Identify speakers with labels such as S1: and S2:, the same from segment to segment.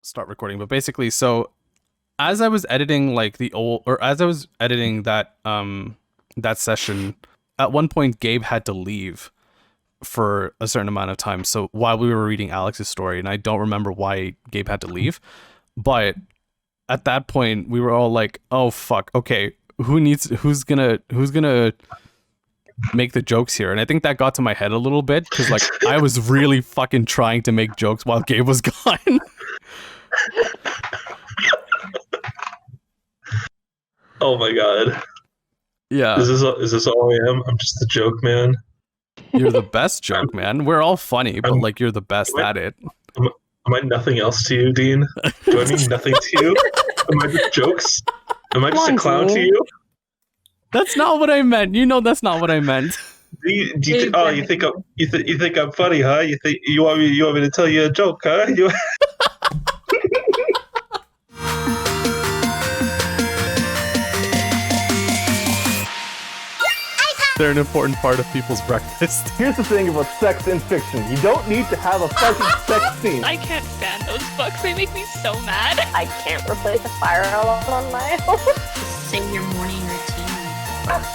S1: start recording. But basically, so as I was editing that that session, at one point Gabe had to leave for a certain amount of time. So while we were reading Alex's story, and I don't remember why Gabe had to leave, but at that point we were all like, "Oh fuck, okay, who's gonna make the jokes here?" And I think that got to my head a little bit because like I was really fucking trying to make jokes while Gabe was gone.
S2: Oh my god.
S1: Yeah.
S2: Is this all I am? I'm just the joke man.
S1: You're the best joke man. We're all funny, but like you're the best at it.
S2: Am I nothing else to you, Dean? Do I mean nothing to you? Am I just jokes? Am I just a clown to you?
S1: That's not what I meant. You know that's not what I meant.
S2: You think I'm funny, huh? You want me to tell you a joke, huh?
S1: They're an important part of people's breakfast.
S3: Here's the thing about sex in fiction. You don't need to have a fucking sex scene.
S4: I can't stand those books. They make me so mad.
S5: I can't replace a fire alarm on my own.
S6: Say your morning routine.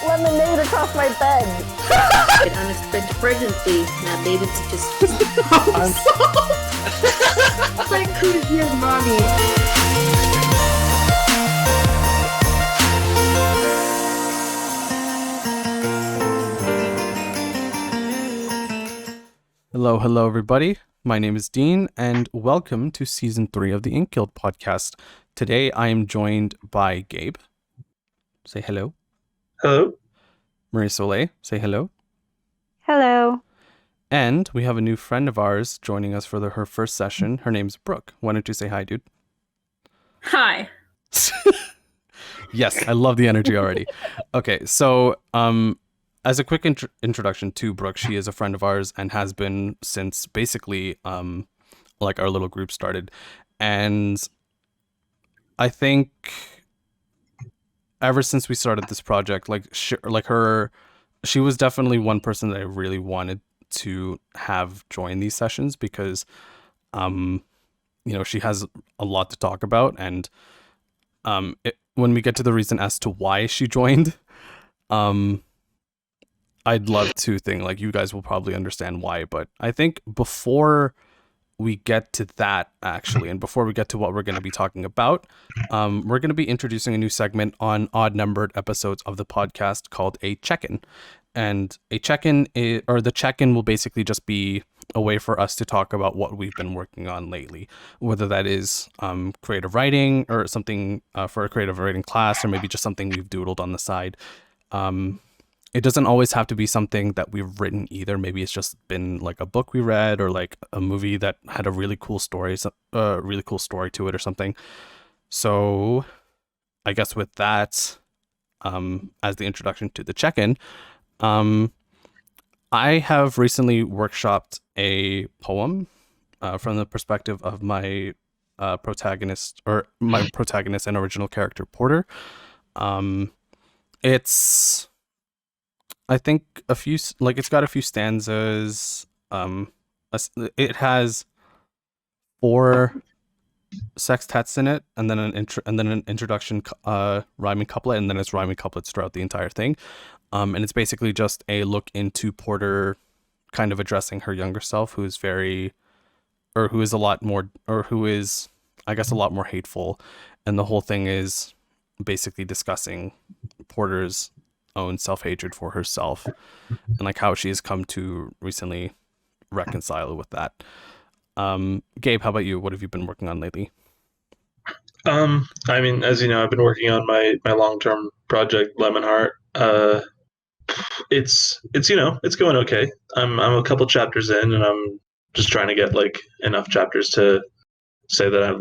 S5: Lemonade across my bed.
S6: An unexpected pregnancy. Now David just... It's like, who's your mommy?
S1: Hello, everybody. My name is Dean, and welcome to Season 3 of the InkGuild Podcast. Today, I am joined by Gabe. Say hello.
S2: Hello.
S1: Marie-Soleil. Say hello.
S7: Hello.
S1: And we have a new friend of ours joining us for her first session. Her name's Brooke. Why don't you say hi, dude?
S6: Hi.
S1: Yes, I love the energy already. Okay, so as a quick introduction to Brooke, she is a friend of ours and has been since basically like our little group started. And I think ever since we started this project, she was definitely one person that I really wanted to have join these sessions because she has a lot to talk about, and when we get to the reason as to why she joined, I'd love to think like you guys will probably understand why, but I think before we get to that actually, and before we get to what we're going to be talking about, we're going to be introducing a new segment on odd numbered episodes of the podcast called a check-in. And a check-in the check-in will basically just be a way for us to talk about what we've been working on lately, whether that is creative writing or something for a creative writing class, or maybe just something we've doodled on the side. It doesn't always have to be something that we've written either. Maybe it's just been like a book we read or like a movie that had a really cool story to it or something. So I guess with that, as the introduction to the check-in, I have recently workshopped a poem from the perspective of my protagonist and original character, Porter. It's, I think, it's got a few stanzas. It has 4 sextets in it, and then an introduction rhyming couplet, and then it's rhyming couplets throughout the entire thing. And it's basically just a look into Porter kind of addressing her younger self, who is a lot more hateful. And the whole thing is basically discussing Porter's own self-hatred for herself and like how she has come to recently reconcile with that. Gabe, how about you? What have you been working on lately?
S2: I mean, as you know, I've been working on my long-term project, Lemon Heart. It's going okay. I'm a couple chapters in, and I'm just trying to get like enough chapters to say that I've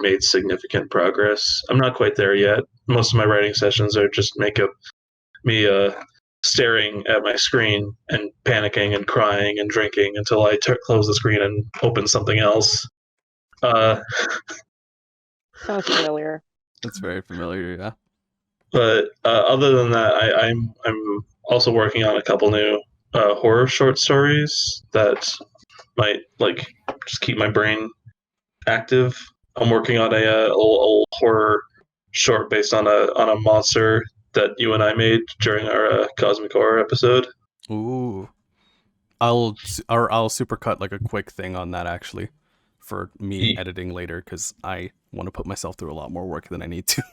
S2: made significant progress. I'm not quite there yet. Most of my writing sessions are just me staring at my screen and panicking and crying and drinking until I close the screen and open something else.
S5: Sounds familiar.
S1: It's very familiar, yeah.
S2: But other than that, I'm also working on a couple new horror short stories that might just keep my brain active. I'm working on a old horror short based on a monster that you and I made during our cosmic horror episode.
S1: Ooh. I'll supercut like a quick thing on that actually for me editing later because I want to put myself through a lot more work than I need to.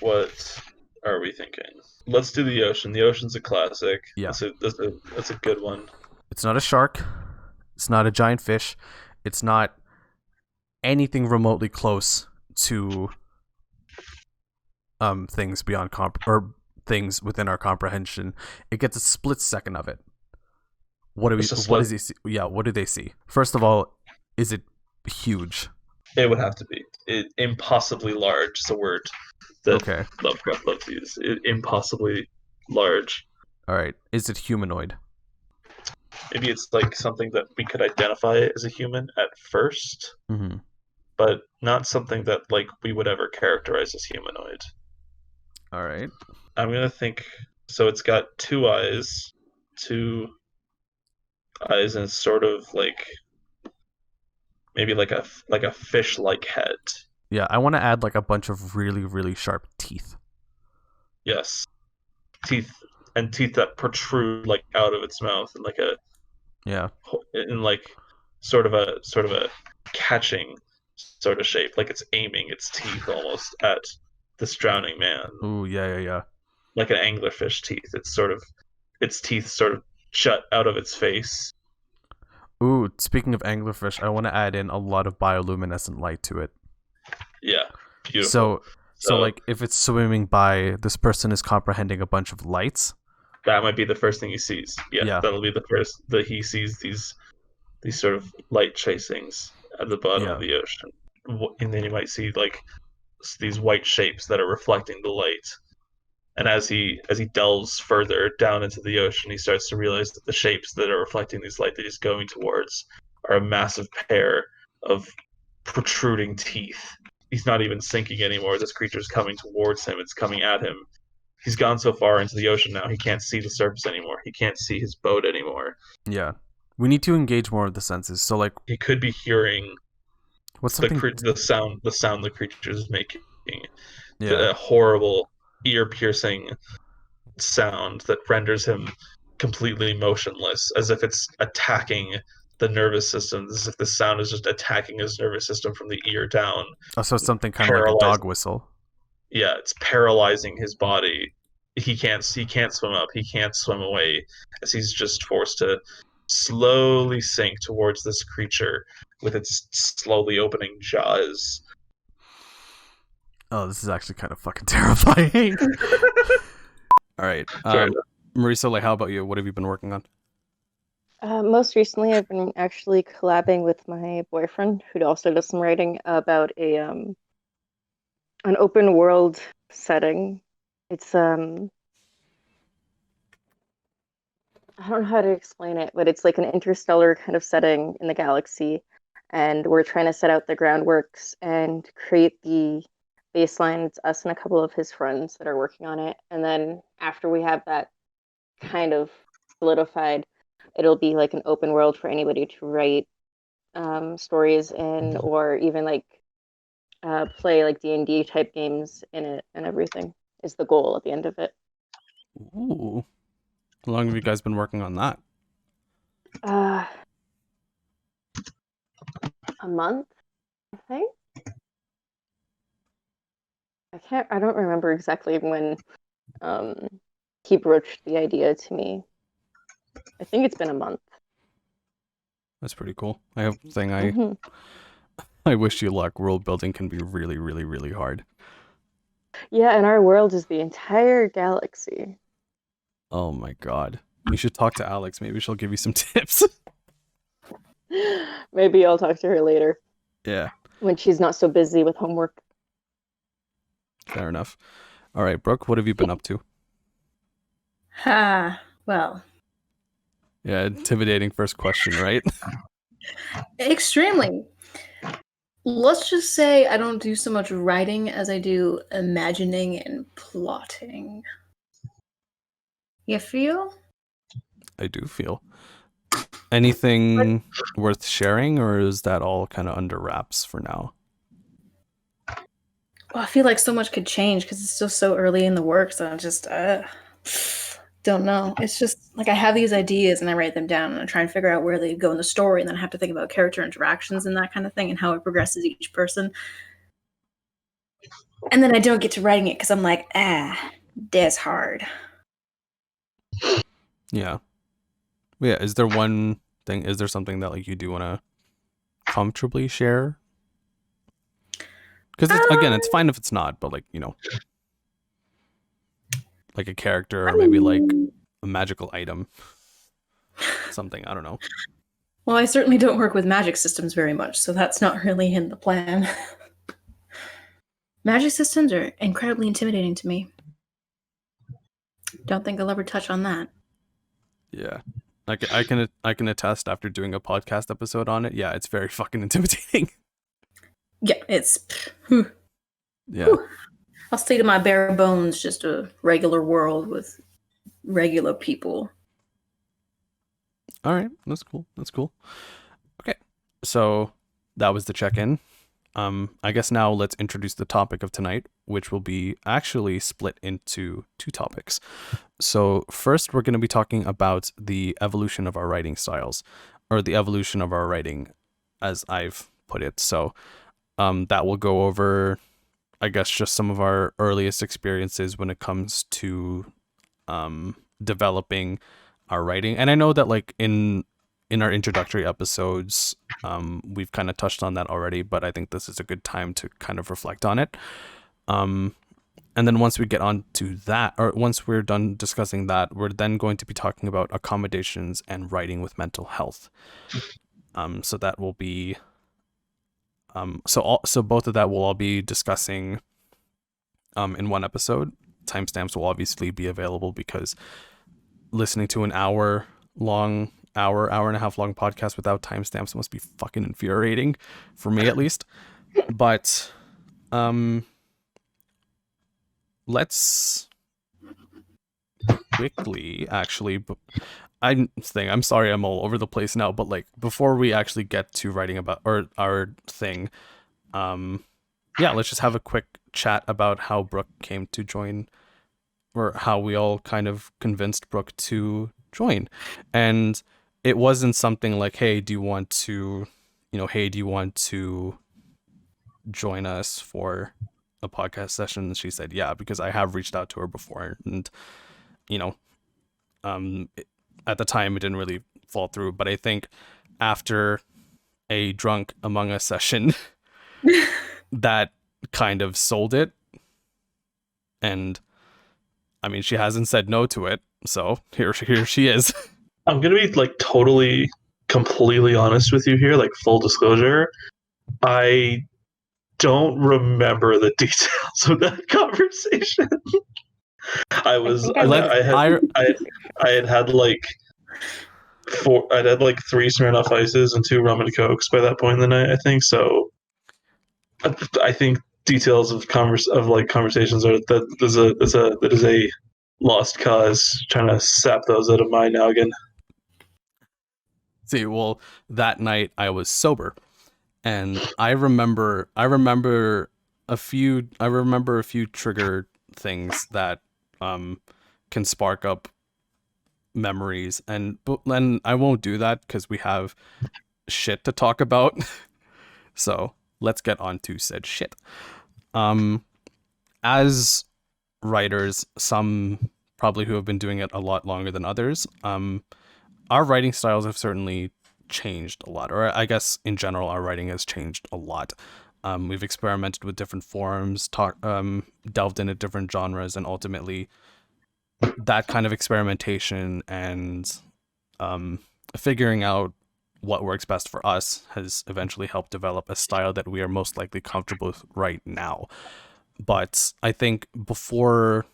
S2: What are we thinking? Let's do the ocean. The ocean's a classic.
S1: Yeah.
S2: That's a good one.
S1: It's not a shark. It's not a giant fish. It's not anything remotely close to things beyond things within our comprehension. It gets a split second of it. What does he see? Yeah, what do they see? First of all, is it huge?
S2: It would have to be. Impossibly large is a word that Lovecraft loves to use. Impossibly large.
S1: All right. Is it humanoid?
S2: Maybe it's like something that we could identify as a human at first, but not something that like we would ever characterize as humanoid.
S1: All right.
S2: I'm gonna think. So it's got two eyes, and it's sort of like maybe like a fish-like head.
S1: Yeah, I want to add like a bunch of really, really sharp teeth.
S2: Yes, teeth that protrude like out of its mouth and like sort of a catching sort of shape, like it's aiming its teeth almost at this drowning man.
S1: Ooh, yeah.
S2: Like an anglerfish teeth. Its teeth sort of shut out of its face.
S1: Ooh, speaking of anglerfish, I want to add in a lot of bioluminescent light to it.
S2: Yeah, beautiful.
S1: So like if it's swimming by, this person is comprehending a bunch of lights.
S2: That might be the first thing he sees. Yeah. That'll be the first that he sees these sort of light chasings at the bottom of the ocean, and then you might see like these white shapes that are reflecting the light. And as he delves further down into the ocean, he starts to realize that the shapes that are reflecting these light that he's going towards are a massive pair of protruding teeth. He's not even sinking anymore. This creature's coming towards him. It's coming at him. He's gone so far into the ocean now, he can't see the surface anymore. He can't see his boat anymore.
S1: Yeah. We need to engage more of the senses. So like
S2: he could be hearing
S1: what's something
S2: the sound the creature is making.
S1: Yeah.
S2: A horrible, ear-piercing sound that renders him completely motionless, as if it's attacking the nervous system, as if the sound is just attacking his nervous system from the ear down.
S1: Oh, so something kind of like a dog whistle.
S2: Yeah, it's paralyzing his body. He can't swim up, he can't swim away, as he's just forced to slowly sink towards this creature with its slowly opening jaws.
S1: Oh, this is actually kind of fucking terrifying. All right. Marie-Soleil, how about you? What have you been working on?
S5: Most recently, I've been actually collabing with my boyfriend, who also does some writing about an open world setting. It's I don't know how to explain it, but it's like an interstellar kind of setting in the galaxy, and we're trying to set out the groundworks and create the baseline. It's us and a couple of his friends that are working on it, and then after we have that kind of solidified, it'll be like an open world for anybody to write stories in, or even like play like D&D type games in it, and everything is the goal at the end of it.
S1: Ooh. How long have you guys been working on that?
S5: A month, I think. I don't remember exactly when he broached the idea to me. I think it's been a month.
S1: That's pretty cool. I wish you luck. World building can be really, really, really hard.
S5: Yeah, and our world is the entire galaxy.
S1: Oh my god. You should talk to Alex. Maybe she'll give you some tips.
S5: Maybe I'll talk to her later.
S1: Yeah.
S5: When she's not so busy with homework.
S1: Fair enough. All right, Brooke, what have you been up to?
S6: Well.
S1: Yeah, intimidating first question, right?
S6: Extremely. Let's just say I don't do so much writing as I do imagining and plotting. You feel?
S1: I do feel. Anything worth sharing, or is that all kind of under wraps for now?
S6: Well, I feel like so much could change because it's still so early in the work. So I just don't know. It's just like I have these ideas and I write them down and I try and figure out where they go in the story, and then I have to think about character interactions and that kind of thing and how it progresses each person. And then I don't get to writing it because I'm like, that's hard.
S1: Yeah. Yeah. Is there one thing? Is there something that like you do want to comfortably share? Because again, it's fine if it's not, but like, you know, like a character or maybe like a magical item, something. I don't know.
S6: Well, I certainly don't work with magic systems very much, so that's not really in the plan. Magic systems are incredibly intimidating to me. Don't think I'll ever touch on that.
S1: Yeah. I can attest after doing a podcast episode on it. Yeah, it's very fucking intimidating.
S6: Yeah, it's...
S1: Yeah.
S6: Whew. I'll stay to my bare bones, just a regular world with regular people.
S1: All right. That's cool. Okay. So that was the check-in. I guess now let's introduce the topic of tonight, which will be actually split into two topics. So first, we're going to be talking about the evolution of our writing styles, or the evolution of our writing, as I've put it. So that will go over, I guess, just some of our earliest experiences when it comes to developing our writing. And I know that like in our introductory episodes, we've kind of touched on that already, but I think this is a good time to kind of reflect on it. And then once we get on to that, or once we're done discussing that, we're then going to be talking about accommodations and writing with mental health. So that will be, so both of that will all be discussing in one episode. Timestamps will obviously be available because listening to an hour and a half long podcast without timestamps must be fucking infuriating for me, at least. But let's quickly actually, I'm sorry I'm all over the place now, but like before we actually get to writing about our thing, let's just have a quick chat about how Brooke came to join, or how we all kind of convinced Brooke to join. And it wasn't something like, hey, do you want to join us for a podcast session? And she said, yeah, because I have reached out to her before. And, at the time it didn't really fall through. But I think after a Drunk Among Us session, that kind of sold it. And I mean, she hasn't said no to it. So here she is.
S2: I'm going to be like totally, completely honest with you here, like full disclosure. I don't remember the details of that conversation. I had like three Smirnoff Ices and 2 rum and cokes by that point in the night, I think. So I think details of conversations are that is a lost cause. Trying to sap those out of my noggin.
S1: See, well, that night I was sober, and I remember a few trigger things that can spark up memories, but then I won't do that because we have shit to talk about. So let's get on to said shit. As writers, some probably who have been doing it a lot longer than others, our writing styles have certainly changed a lot, or I guess in general, our writing has changed a lot. We've experimented with different forms, delved into different genres, and ultimately that kind of experimentation and figuring out what works best for us has eventually helped develop a style that we are most likely comfortable with right now. But I think before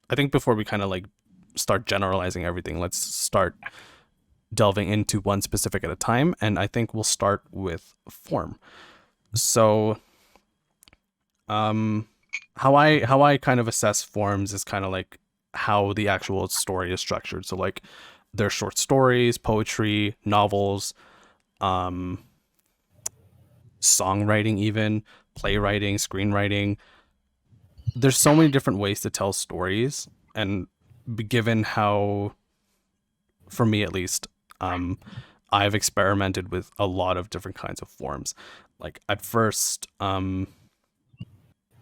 S1: we kind of like start generalizing everything, let's start delving into one specific at a time, and I think we'll start with form. So how I kind of assess forms is kind of like how the actual story is structured. So like there's short stories, poetry, novels, songwriting, even playwriting, screenwriting. There's so many different ways to tell stories, and given how, for me at least, I've experimented with a lot of different kinds of forms. Like at first,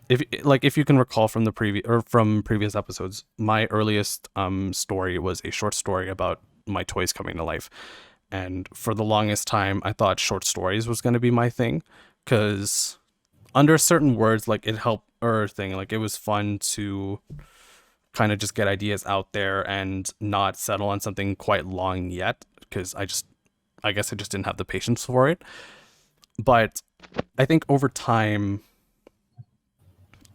S1: if you can recall from the previous episodes, my earliest story was a short story about my toys coming to life. And for the longest time, I thought short stories was going to be my thing, because under certain words, like it helped like it was fun to kind of just get ideas out there and not settle on something quite long yet, because I guess I just didn't have the patience for it. But I think over time,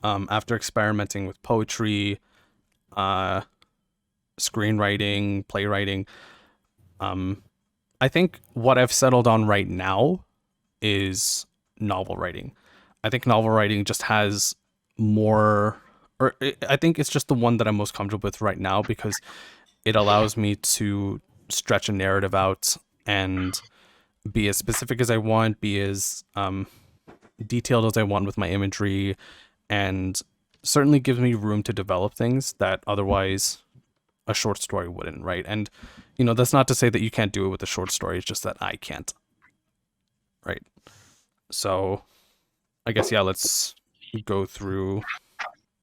S1: after experimenting with poetry, screenwriting, playwriting, I think what I've settled on right now is novel writing. I think novel writing just has more, I think it's just the one that I'm most comfortable with right now, because it allows me to stretch a narrative out and be as specific as I want, be as detailed as I want with my imagery, and certainly gives me room to develop things that otherwise a short story wouldn't, right? And, that's not to say that you can't do it with a short story, it's just that I can't, right? So I guess, yeah, let's go through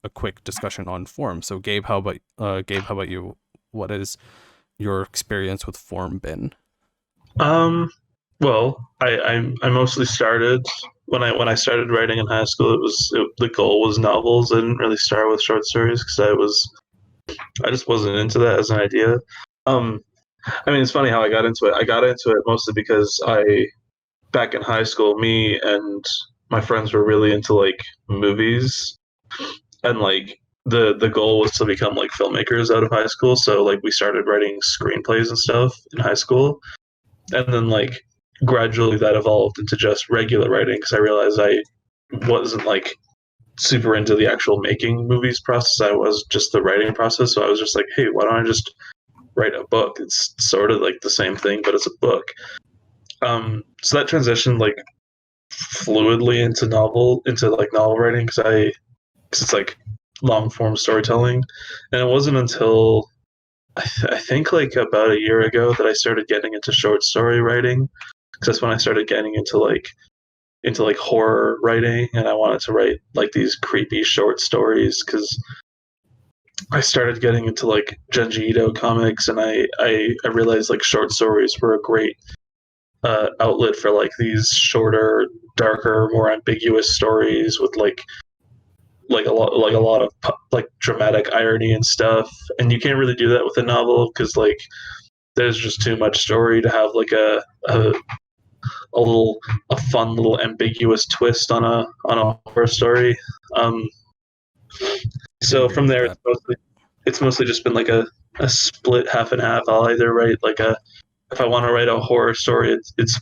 S1: a quick discussion on form. So Gabe, how about you? What has your experience with form been?
S2: Well, I mostly started when I started writing in high school. The goal was novels. I didn't really start with short stories because I just wasn't into that as an idea. It's funny how I got into it. I got into it mostly because back in high school, me and my friends were really into like movies, and like the goal was to become like filmmakers out of high school. So like we started writing screenplays and stuff in high school, and then like gradually that evolved into just regular writing, because I realized I wasn't like super into the actual making movies process. I was just the writing process. So I was just like, hey, why don't I just write a book? It's sort of like the same thing, but it's a book. So that transitioned like fluidly into novel writing, because it's like long form storytelling. And it wasn't until I think like about a year ago that I started getting into short story writing, because that's when I started getting into horror writing, and I wanted to write like these creepy short stories, because I started getting into like Junji Ito comics, and I realized like short stories were a great outlet for like these shorter, darker, more ambiguous stories with like a lot of like dramatic irony and stuff. And you can't really do that with a novel, because like there's just too much story to have like a fun little ambiguous twist on a horror story. So from there, it's mostly just been like a split half and half. I'll either write if I want to write a horror story, it's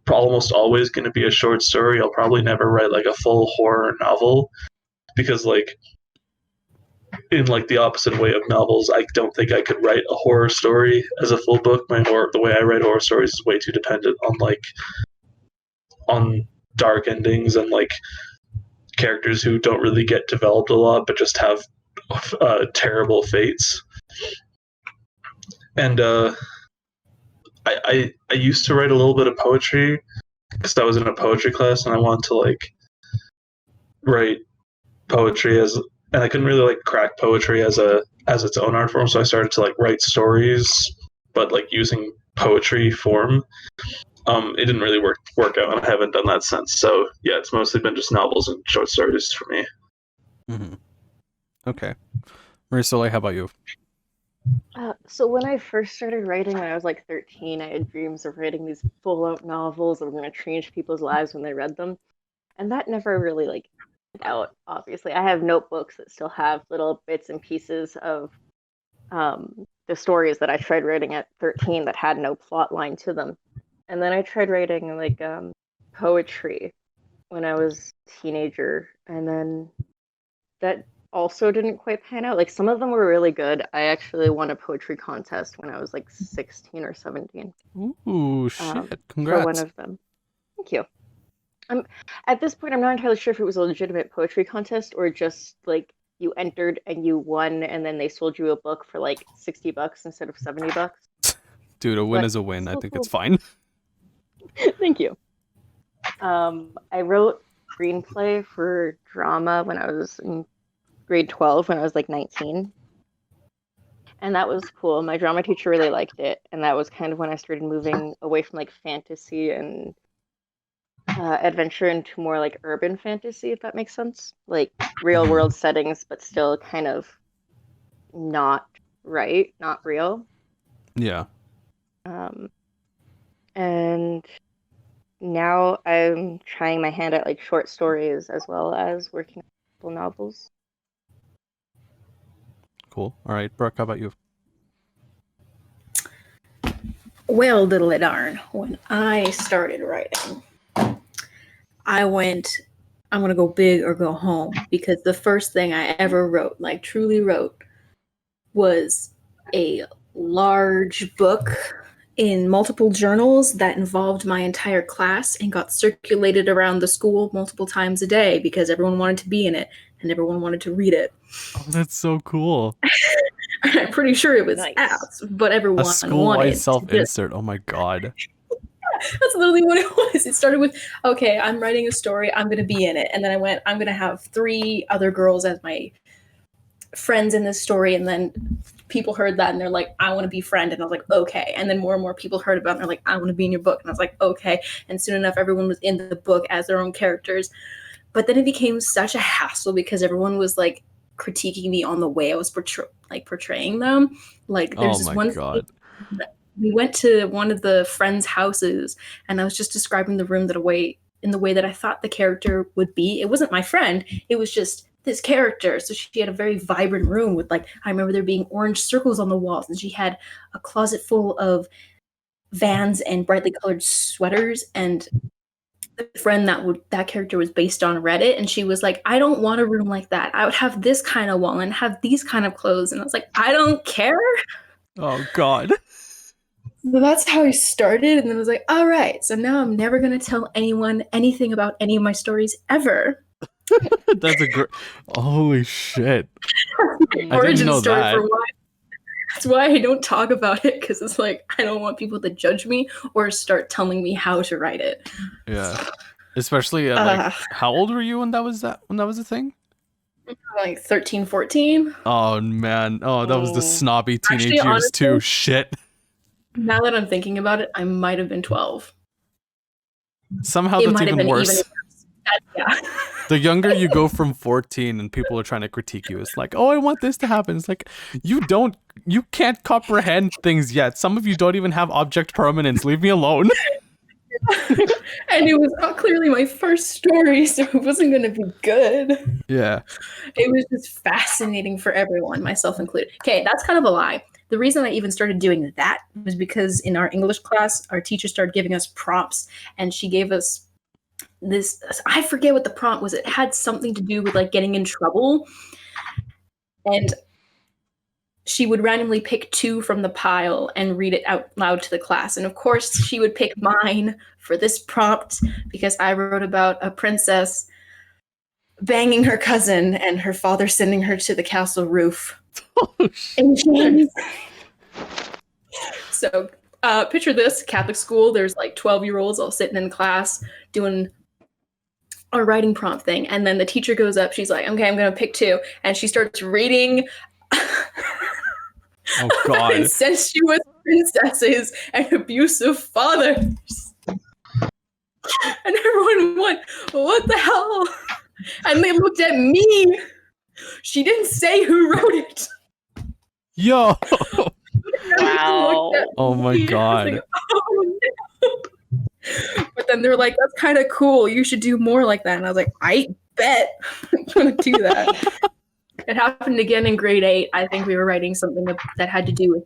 S2: almost always going to be a short story. I'll probably never write like a full horror novel, because like in like the opposite way of novels, I don't think I could write a horror story as a full book. The way I write horror stories is way too dependent on dark endings and like characters who don't really get developed a lot but just have terrible fates. And I used to write a little bit of poetry, because I was in a poetry class, and I wanted to like write poetry and I couldn't really like crack poetry as its own art form, so I started to like write stories, but like using poetry form. It didn't really work out, and I haven't done that since. So yeah, it's mostly been just novels and short stories for me.
S1: Mm-hmm. Okay. Marie-Soleil, how about you?
S5: So when I first started writing when I was like 13, I had dreams of writing these full-out novels that were going to change people's lives when they read them. And that never really like went out, obviously. I have notebooks that still have little bits and pieces of the stories that I tried writing at 13 that had no plot line to them. And then I tried writing like poetry when I was a teenager, and then that also didn't quite pan out. Like some of them were really good. I actually won a poetry contest when I was like 16 or 17.
S1: Ooh, shit.
S5: For
S1: Congrats.
S5: one of them. Thank you. At this point, I'm not entirely sure if it was a legitimate poetry contest or just like you entered and you won, and then they sold you a book for like $60 instead of $70.
S1: Dude, a win
S5: But
S1: is a win. I
S5: still
S1: think
S5: cool.
S1: it's fine.
S5: Thank you. I wrote screenplay for drama when I was in grade 12 when I was like 19. And that was cool. My drama teacher really liked it. And that was kind of when I started moving away from like fantasy and adventure into more like urban fantasy, if that makes sense. Like real world settings, but still kind of not real.
S1: Yeah.
S5: And now I'm trying my hand at like short stories as well as working on full novels.
S1: Cool. All right, Brooke, how about you?
S6: Well, diddle it darn. When I started writing, I went, I'm going to go big or go home, because the first thing I ever wrote, like truly wrote, was a large book in multiple journals that involved my entire class and got circulated around the school multiple times a day because everyone wanted to be in it and everyone wanted to read it.
S1: Oh, that's so cool.
S6: I'm pretty sure it was
S5: Nice.
S6: ass, but everyone
S1: A school-wide
S6: wanted
S1: self-insert. Oh my god.
S6: That's literally what it was. It started with, okay, I'm writing a story, I'm going to be in it. And then I went, I'm going to have 3 other girls as my friends in this story. And then people heard that and they're like, I want to be friend. And I was like, okay. And then more and more people heard about it and they're like, I want to be in your book. And I was like, okay. And soon enough, everyone was in the book as their own characters. But then it became such a hassle because everyone was like critiquing me on the way I was portraying them. Like there's this one
S1: god.
S6: we went to one of the friends' houses and I was just describing the room in the way that I thought the character would be. It wasn't my friend. It was just this character. So she had a very vibrant room with I remember there being orange circles on the walls, and she had a closet full of Vans and brightly colored sweaters. And the friend that character was based on read it, and she was like, I don't want a room like that. I would have this kind of wall and have these kind of clothes. And I was like, I don't care.
S1: Oh god.
S6: So that's how I started, and then I was like, all right, so now I'm never going to tell anyone anything about any of my stories ever.
S1: That's a great... Holy shit.
S6: Origin
S1: know
S6: story
S1: that.
S6: for why. That's why I don't talk about it, because it's like, I don't want people to judge me or start telling me how to write it.
S1: Yeah. Especially how old were you when that was a thing?
S6: Like 13, 14.
S1: Oh man. Oh, that was the snobby teenage
S6: Actually,
S1: years
S6: honestly,
S1: too. Shit.
S6: Now that I'm thinking about it, I might have been 12.
S1: Somehow
S6: It
S1: that's
S6: might have
S1: even
S6: been
S1: worse.
S6: Yeah.
S1: The younger you go from 14 and people are trying to critique you, it's like, oh, I want this to happen. It's like, you can't comprehend things yet. Some of you don't even have object permanence. Leave me alone.
S6: And it was not clearly my first story, so it wasn't going to be good.
S1: Yeah.
S6: It was just fascinating for everyone, myself included. Okay, that's kind of a lie. The reason I even started doing that was because in our English class, our teacher started giving us prompts, and she gave us this, I forget what the prompt was. It had something to do with getting in trouble. And she would randomly pick 2 from the pile and read it out loud to the class. And of course, she would pick mine for this prompt because I wrote about a princess banging her cousin and her father sending her to the castle roof.
S1: Oh,
S6: shit. So picture this, Catholic school, there's 12-year-olds all sitting in class doing a writing prompt thing. And then the teacher goes up, she's like, okay, I'm going to pick 2. And she starts reading
S1: oh god.
S6: incestuous princesses and abusive fathers. And everyone went, what the hell? And they looked at me. She didn't say who wrote it.
S1: Yo.
S4: Wow.
S1: Oh my god.
S6: Like, oh, no. But then they're like, that's kind of cool. You should do more like that. And I was like, I bet I'm going to do that. It happened again in grade 8. I think we were writing something that had to do with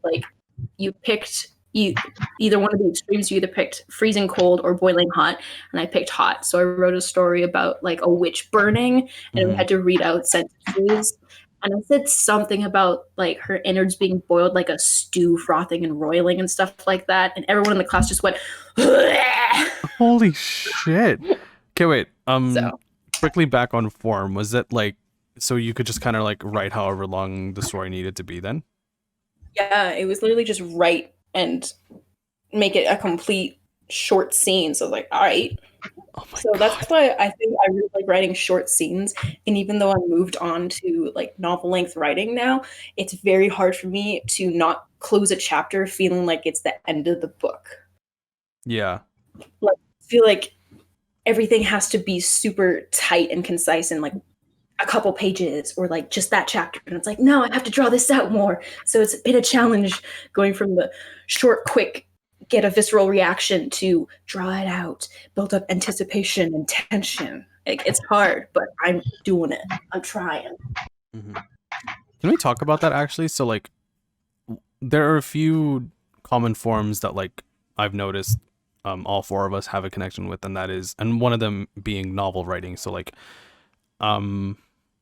S6: you picked either one of the extremes. You either picked freezing cold or boiling hot, and I picked hot. So I wrote a story about like a witch burning, and we had to read out sentences. And I said something about like her innards being boiled like a stew, frothing and roiling and stuff like that. And everyone in the class just went,
S1: holy shit. Okay, wait.
S6: So
S1: Quickly back on form. Was it like so you could just kind of like write however long the story needed to be then?
S6: yeah, it was literally just write and make it a complete short scene. So I was like, all right.
S1: Oh my
S6: So
S1: God.
S6: that's why I think I really like writing short scenes. And even though I moved on to like novel length writing now, it's very hard for me to not close a chapter feeling like it's the end of the book.
S1: Yeah.
S6: Like, I feel like everything has to be super tight and concise and like a couple pages or like just that chapter. And it's like, no, I have to draw this out more. So it's been a challenge going from the short, quick, get a visceral reaction to draw it out, build up anticipation and tension. It's hard, but I'm doing it. I'm trying.
S1: Mm-hmm. Can we talk about that actually? So like there are a few common forms that like I've noticed all four of us have a connection with, and that is, and one of them being novel writing. So like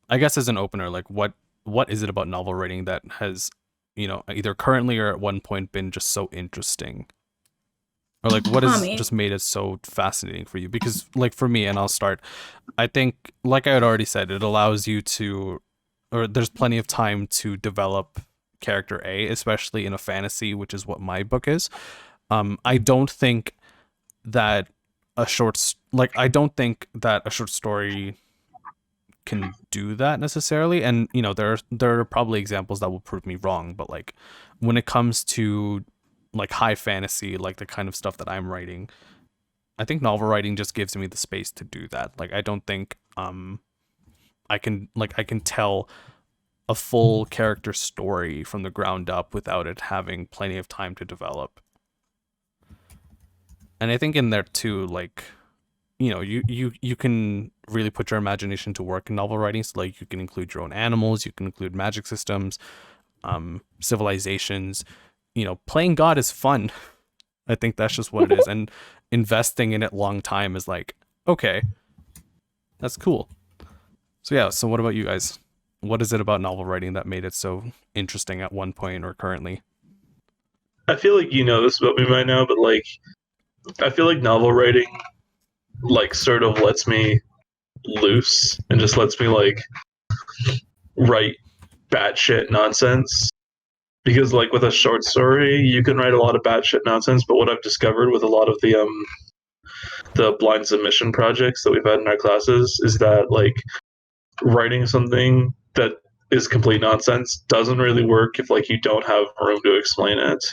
S1: I guess as an opener, like what is it about novel writing that has, you know, either currently or at one point been just so interesting? Or like what has just made it so fascinating for you? Because like for me, and I'll start, I think like I had already said, it allows you to, or there's plenty of time to develop character A, especially in a fantasy, which is what my book is. I don't think that a short story can do that necessarily, and you know there are probably examples that will prove me wrong, but like when it comes to like high fantasy, like the kind of stuff that I'm writing, I think novel writing just gives me the space to do that. Like I don't think I can tell a full character story from the ground up without it having plenty of time to develop. And I think in there too, like, you know, you can really put your imagination to work in novel writing. So like you can include your own animals, you can include magic systems, civilizations. You know, playing God is fun. I think that's just what it is. And investing in it long time is like, okay, that's cool. So yeah, so what about you guys? What is it about novel writing that made it so interesting at one point or currently?
S2: I feel like you know this about me by now, but like I feel like novel writing like sort of lets me loose and just lets me like write batshit nonsense. Because like with a short story, you can write a lot of batshit nonsense, but what I've discovered with a lot of the blind submission projects that we've had in our classes is that like writing something that is complete nonsense doesn't really work if like you don't have room to explain it.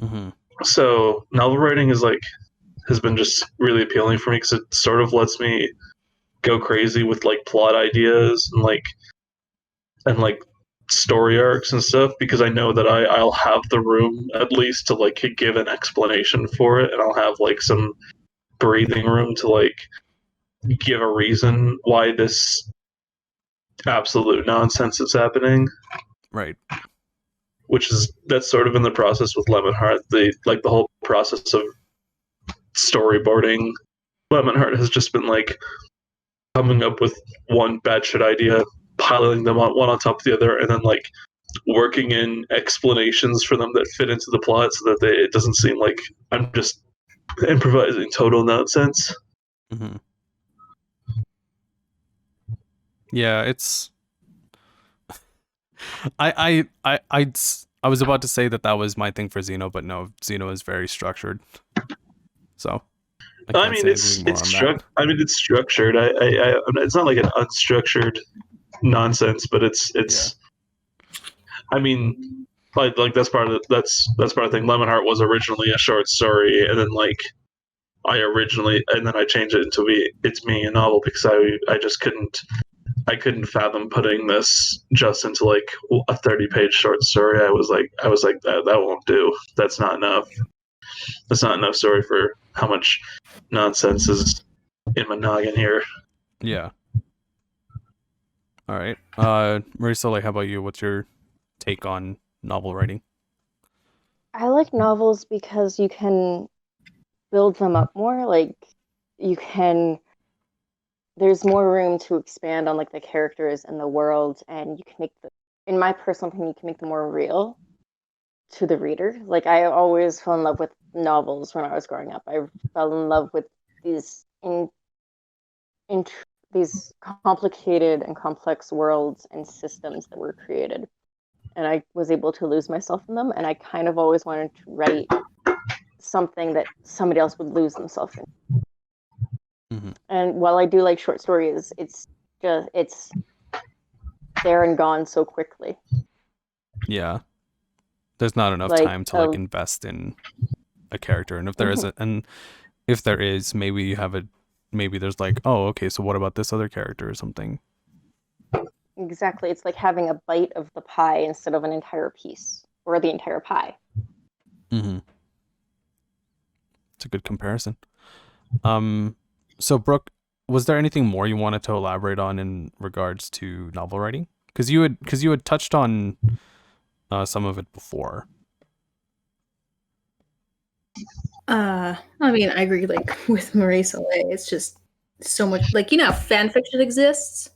S1: Mm-hmm.
S2: So novel writing is like has been just really appealing for me because it sort of lets me go crazy with like plot ideas and like story arcs and stuff, because I know that I'll have the room at least to like give an explanation for it, and I'll have like some breathing room to like give a reason why this absolute nonsense is happening.
S1: Right.
S2: That's sort of in the process with Lemon Heart. The whole process of storyboarding Lemon Heart has just been like coming up with one batshit idea, piling them on one on top of the other, and then like working in explanations for them that fit into the plot so that it doesn't seem like I'm just improvising total nonsense.
S1: Mm-hmm. Yeah, it's I was about to say that was my thing for Xeno, but no, Xeno is very structured. So
S2: I mean, it's structured. It's not like an unstructured nonsense, but it's. Yeah. I mean, like that's part of the thing. Lemonheart was originally a short story, and then like I changed it into it's me a novel because I just couldn't fathom putting this just into like a 30-page short story. I was like that won't do. That's not enough. That's not enough story for how much nonsense is in my noggin here.
S1: Yeah. All right. Marie-Soleil, how about you? What's your take on novel writing?
S5: I like novels because you can build them up more. Like you can, there's more room to expand on like the characters and the world, and you can make the, in my personal opinion, you can make them more real to the reader. Like I always fell in love with novels when I was growing up. I fell in love with these in these complicated and complex worlds and systems that were created. And I was able to lose myself in them. And I kind of always wanted to write something that somebody else would lose themselves in.
S1: Mm-hmm.
S5: And while I do like short stories, it's there and gone so quickly.
S1: Yeah. There's not enough
S5: Like,
S1: time to like invest in a character. And if there is if there is, maybe you have maybe there's like, oh, okay, so what about this other character or something?
S5: Exactly. It's like having a bite of the pie instead of an entire piece or the entire pie.
S1: Mm-hmm. It's a good comparison. So Brooke, was there anything more you wanted to elaborate on in regards to novel writing? Because you had touched on some of it before.
S6: I mean, I agree. Like with Marie-Soleil, it's just so much. Like, you know, how fan fiction exists.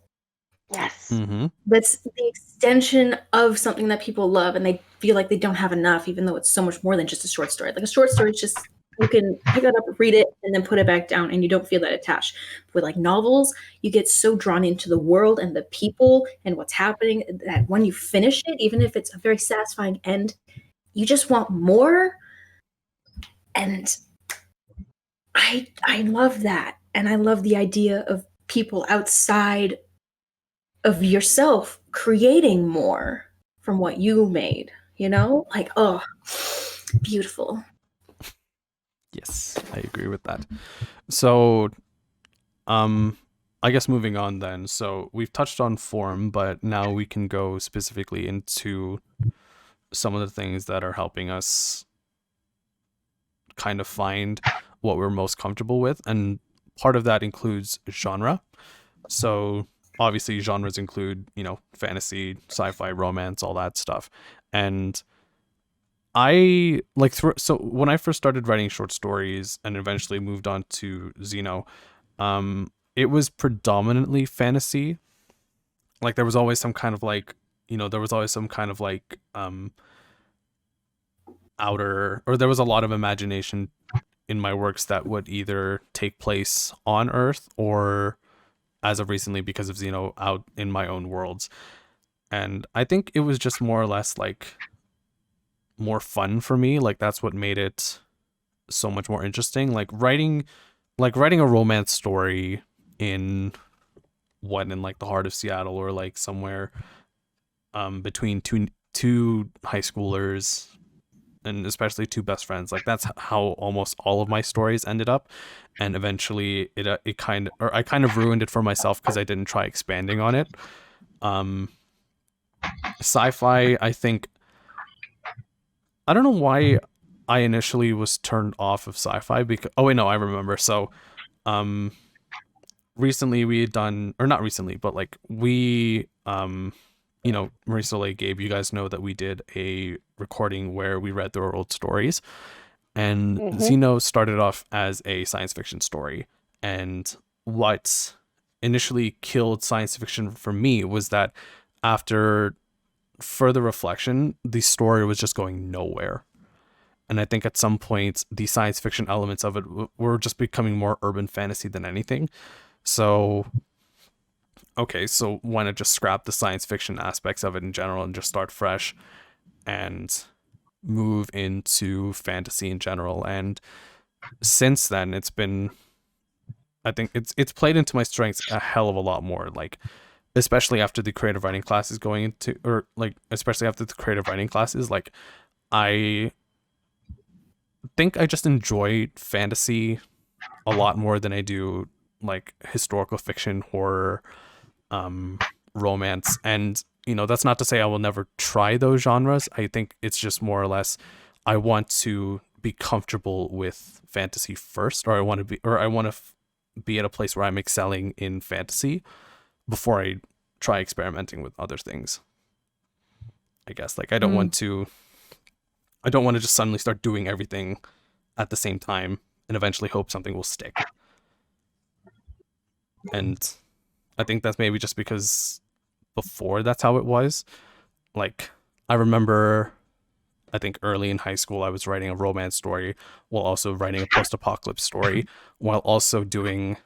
S5: Yes.
S1: Mm-hmm.
S6: That's the extension of something that people love, and they feel like they don't have enough, even though it's so much more than just a short story. Like a short story is just, you can pick it up, read it, and then put it back down, and you don't feel that attached. With like novels, you get so drawn into the world and the people and what's happening that when you finish it, even if it's a very satisfying end, you just want more. And I love that. And I love the idea of people outside of yourself creating more from what you made, you know? Like, oh, beautiful.
S1: Yes, I agree with that. So, I guess moving on then. So we've touched on form, but now we can go specifically into some of the things that are helping us kind of find what we're most comfortable with. And part of that includes genre. So obviously genres include, you know, fantasy, sci-fi, romance, all that stuff. And I like so when I first started writing short stories and eventually moved on to Xeno, it was predominantly fantasy. Like there was always some kind of like, you know, there was always some kind of like outer, or there was a lot of imagination in my works that would either take place on Earth or, as of recently because of Xeno, out in my own worlds. And I think it was just more or less like more fun for me. Like that's what made it so much more interesting. Like writing a romance story in like the heart of Seattle, or like somewhere between two high schoolers, and especially two best friends. Like that's how almost all of my stories ended up. And eventually I kind of ruined it for myself because I didn't try expanding on it. Sci-fi, I think, I don't know why I initially was turned off of sci-fi because, oh wait, no, I remember. So recently we had done, or not recently, but like we you know, Marie-Soleil, Gabe, you guys know that we did a recording where we read their old stories, and Xeno started off as a science fiction story. And what initially killed science fiction for me was that after further reflection, the story was just going nowhere. And I think at some point, the science fiction elements of it were just becoming more urban fantasy than anything. So, okay, so why not just scrap the science fiction aspects of it in general and just start fresh and move into fantasy in general? And since then, it's been, I think it's played into my strengths a hell of a lot more. Like, especially after the creative writing classes especially after the creative writing classes, like I think I just enjoy fantasy a lot more than I do like historical fiction, horror, romance. And you know, that's not to say I will never try those genres. I think it's just more or less I want to be comfortable with fantasy first, or I want to be at a place where I'm excelling in fantasy before I try experimenting with other things. I guess like I don't want to I don't want to just suddenly start doing everything at the same time and eventually hope something will stick. And I think that's maybe just because before that's how it was. Like, I remember, I think early in high school, I was writing a romance story while also writing a post-apocalypse story while also doing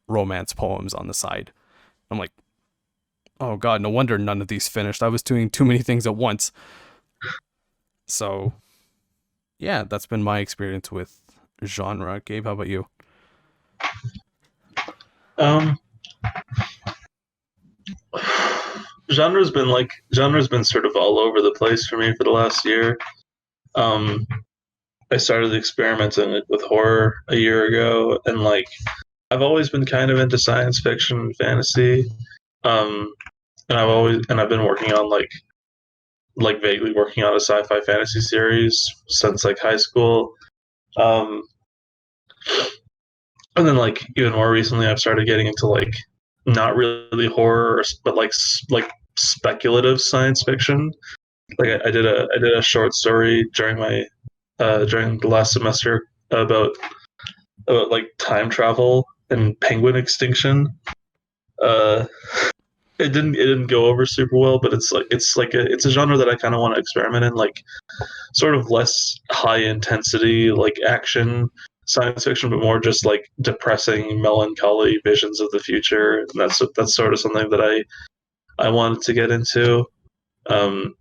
S1: romance poems on the side. I'm like, oh God, no wonder none of these finished. I was doing too many things at once. So, yeah, that's been my experience with genre. Gabe, how about you?
S2: Genre's been sort of all over the place for me for the last year. I started experimenting with horror a year ago, and like I've always been kind of into science fiction and fantasy. And I've been working on like vaguely working on a sci-fi fantasy series since like high school. And then like even more recently I've started getting into like not really horror but like speculative science fiction. Like I did a short story during the last semester about like time travel and penguin extinction. It didn't go over super well, but it's a genre that I kind of want to experiment in, like sort of less high intensity like action science fiction, but more just like depressing, melancholy visions of the future. And that's sort of something that I wanted to get into. And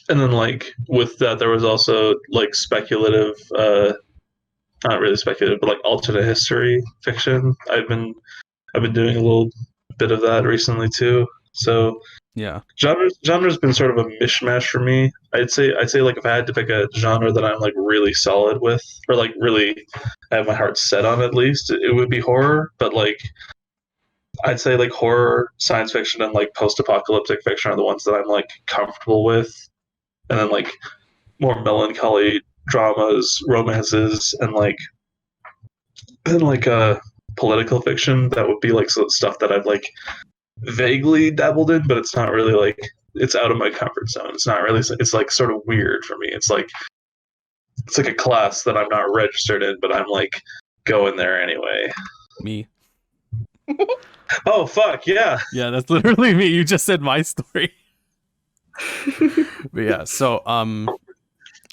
S2: then like with that, there was also like speculative, not really speculative, but like alternate history fiction. I've been doing a little bit of that recently too. So
S1: Yeah.
S2: genre's been sort of a mishmash for me. I'd say like if I had to pick a genre that I'm like really solid with, or like really have my heart set on, at least it would be horror. But like I'd say like horror, science fiction, and like post-apocalyptic fiction are the ones that I'm like comfortable with. And then like more melancholy dramas, romances, and like political fiction, that would be like stuff that I've like vaguely dabbled in, but it's not really like, it's out of my comfort zone. It's not really, it's like sort of weird for me. It's like a class that I'm not registered in, but I'm like going there anyway.
S1: Me.
S2: Oh fuck yeah.
S1: Yeah, that's literally me. You just said my story. But yeah, so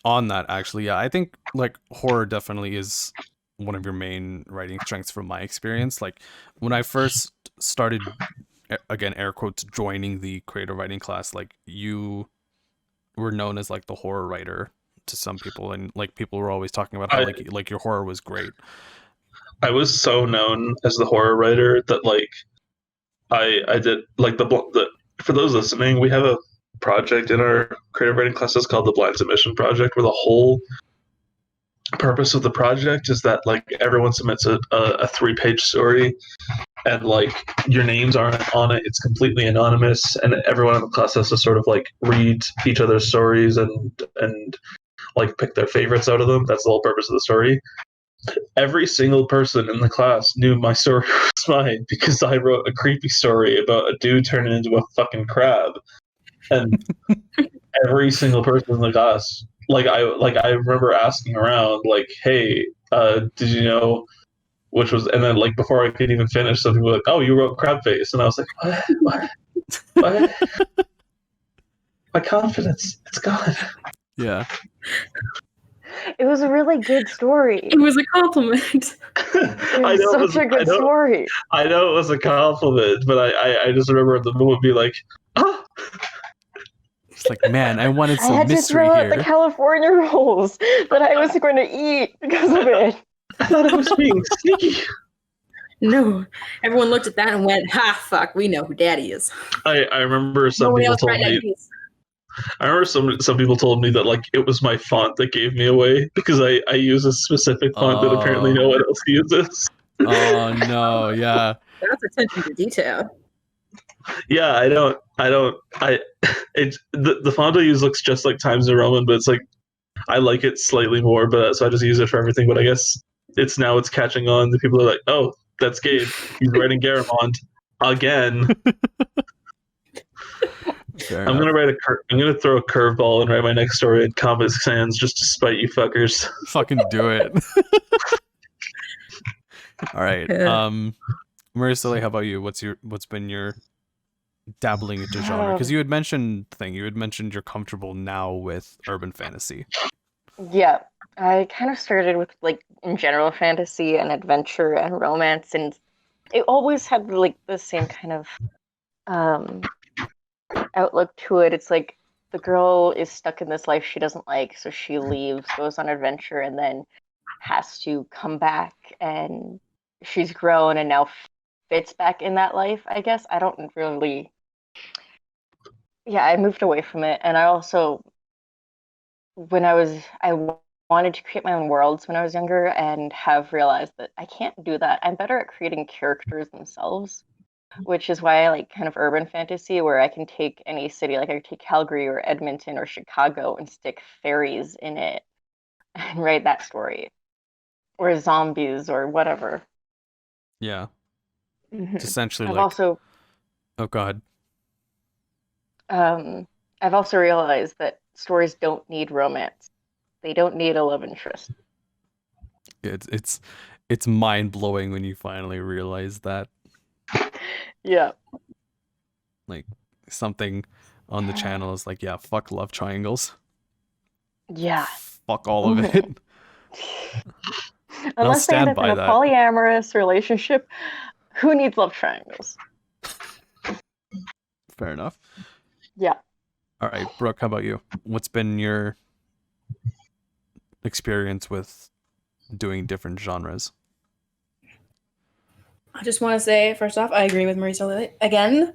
S1: on that actually, yeah, I think like horror definitely is one of your main writing strengths from my experience. Like when I first started, again air quotes, joining the creative writing class, like you were known as like the horror writer to some people, and like people were always talking about how like your horror was great.
S2: I was so known as the horror writer that like I did like the for those listening, we have a project in our creative writing classes called the Blind Submission Project, where the whole purpose of the project is that like everyone submits a 3-page story, and like your names aren't on it. It's completely anonymous, and everyone in the class has to sort of like read each other's stories and like pick their favorites out of them. That's the whole purpose of the story. Every single person in the class knew my story was mine because I wrote a creepy story about a dude turning into a fucking crab. And every single person in the class, like I remember asking around, like, "Hey, did you know which was?" And then like before I could even finish, some people were like, "Oh, you wrote crab face," and I was like, "What? My confidence, it's gone."
S1: Yeah.
S5: It was a really good story.
S6: It was a compliment.
S5: It was such a good story.
S2: I know it was a compliment, but I just remember the moment being like, "Ah."
S1: It's like, man, I wanted some
S5: I had
S1: mystery
S5: to throw
S1: here.
S5: out the California rolls that I was going to eat because of it.
S2: I thought I was being sneaky.
S6: No, everyone looked at that and went, "Ha, fuck, we know who Daddy is."
S2: I remember some people told me. I remember some people told me that like it was my font that gave me away because I use a specific font that apparently no one else uses.
S1: Oh no, yeah.
S6: That's attention to detail.
S2: Yeah, the font I use looks just like Times New Roman, but it's like I like it slightly more, but so I just use it for everything. But I guess it's catching on. The people are like, "Oh, that's Gabe. He's writing Garamond again."
S1: Fair
S2: I'm
S1: enough.
S2: gonna throw a curveball and write my next story in Comic Sans just to spite you fuckers.
S1: Fucking do it. All right. Marie-Soleil, how about you? What's been your dabbling into genre? Because you had mentioned you're comfortable now with urban fantasy.
S5: Yeah, I kind of started with like in general fantasy and adventure and romance, and it always had like the same kind of um, outlook to it. It's like the girl is stuck in this life she doesn't like, so she leaves, goes on adventure, and then has to come back, and she's grown and now fits back in that life, I guess. I don't really. Yeah, I moved away from it, and I also wanted to create my own worlds when I was younger and have realized that I can't do that. I'm better at creating characters themselves, which is why I like kind of urban fantasy where I can take any city, like I could take Calgary or Edmonton or Chicago and stick fairies in it and write that story. Or zombies or whatever.
S1: Yeah.
S5: Mhm.
S1: It's essentially
S5: I've
S1: like
S5: also
S1: oh god.
S5: I've also realized that stories don't need romance. They don't need a love interest.
S1: It's mind blowing when you finally realize that.
S5: Yeah.
S1: Like something on the channel is like, yeah, fuck love triangles.
S5: Yeah.
S1: Fuck all of it.
S5: Unless they end
S1: stand
S5: up in
S1: by
S5: a
S1: that.
S5: polyamorous relationship, who needs love triangles?
S1: Fair enough.
S5: Yeah.
S1: All right, Brooke, how about you? What's been your experience with doing different genres?
S6: I just want to say, first off, I agree with Marie-Soleil. Again,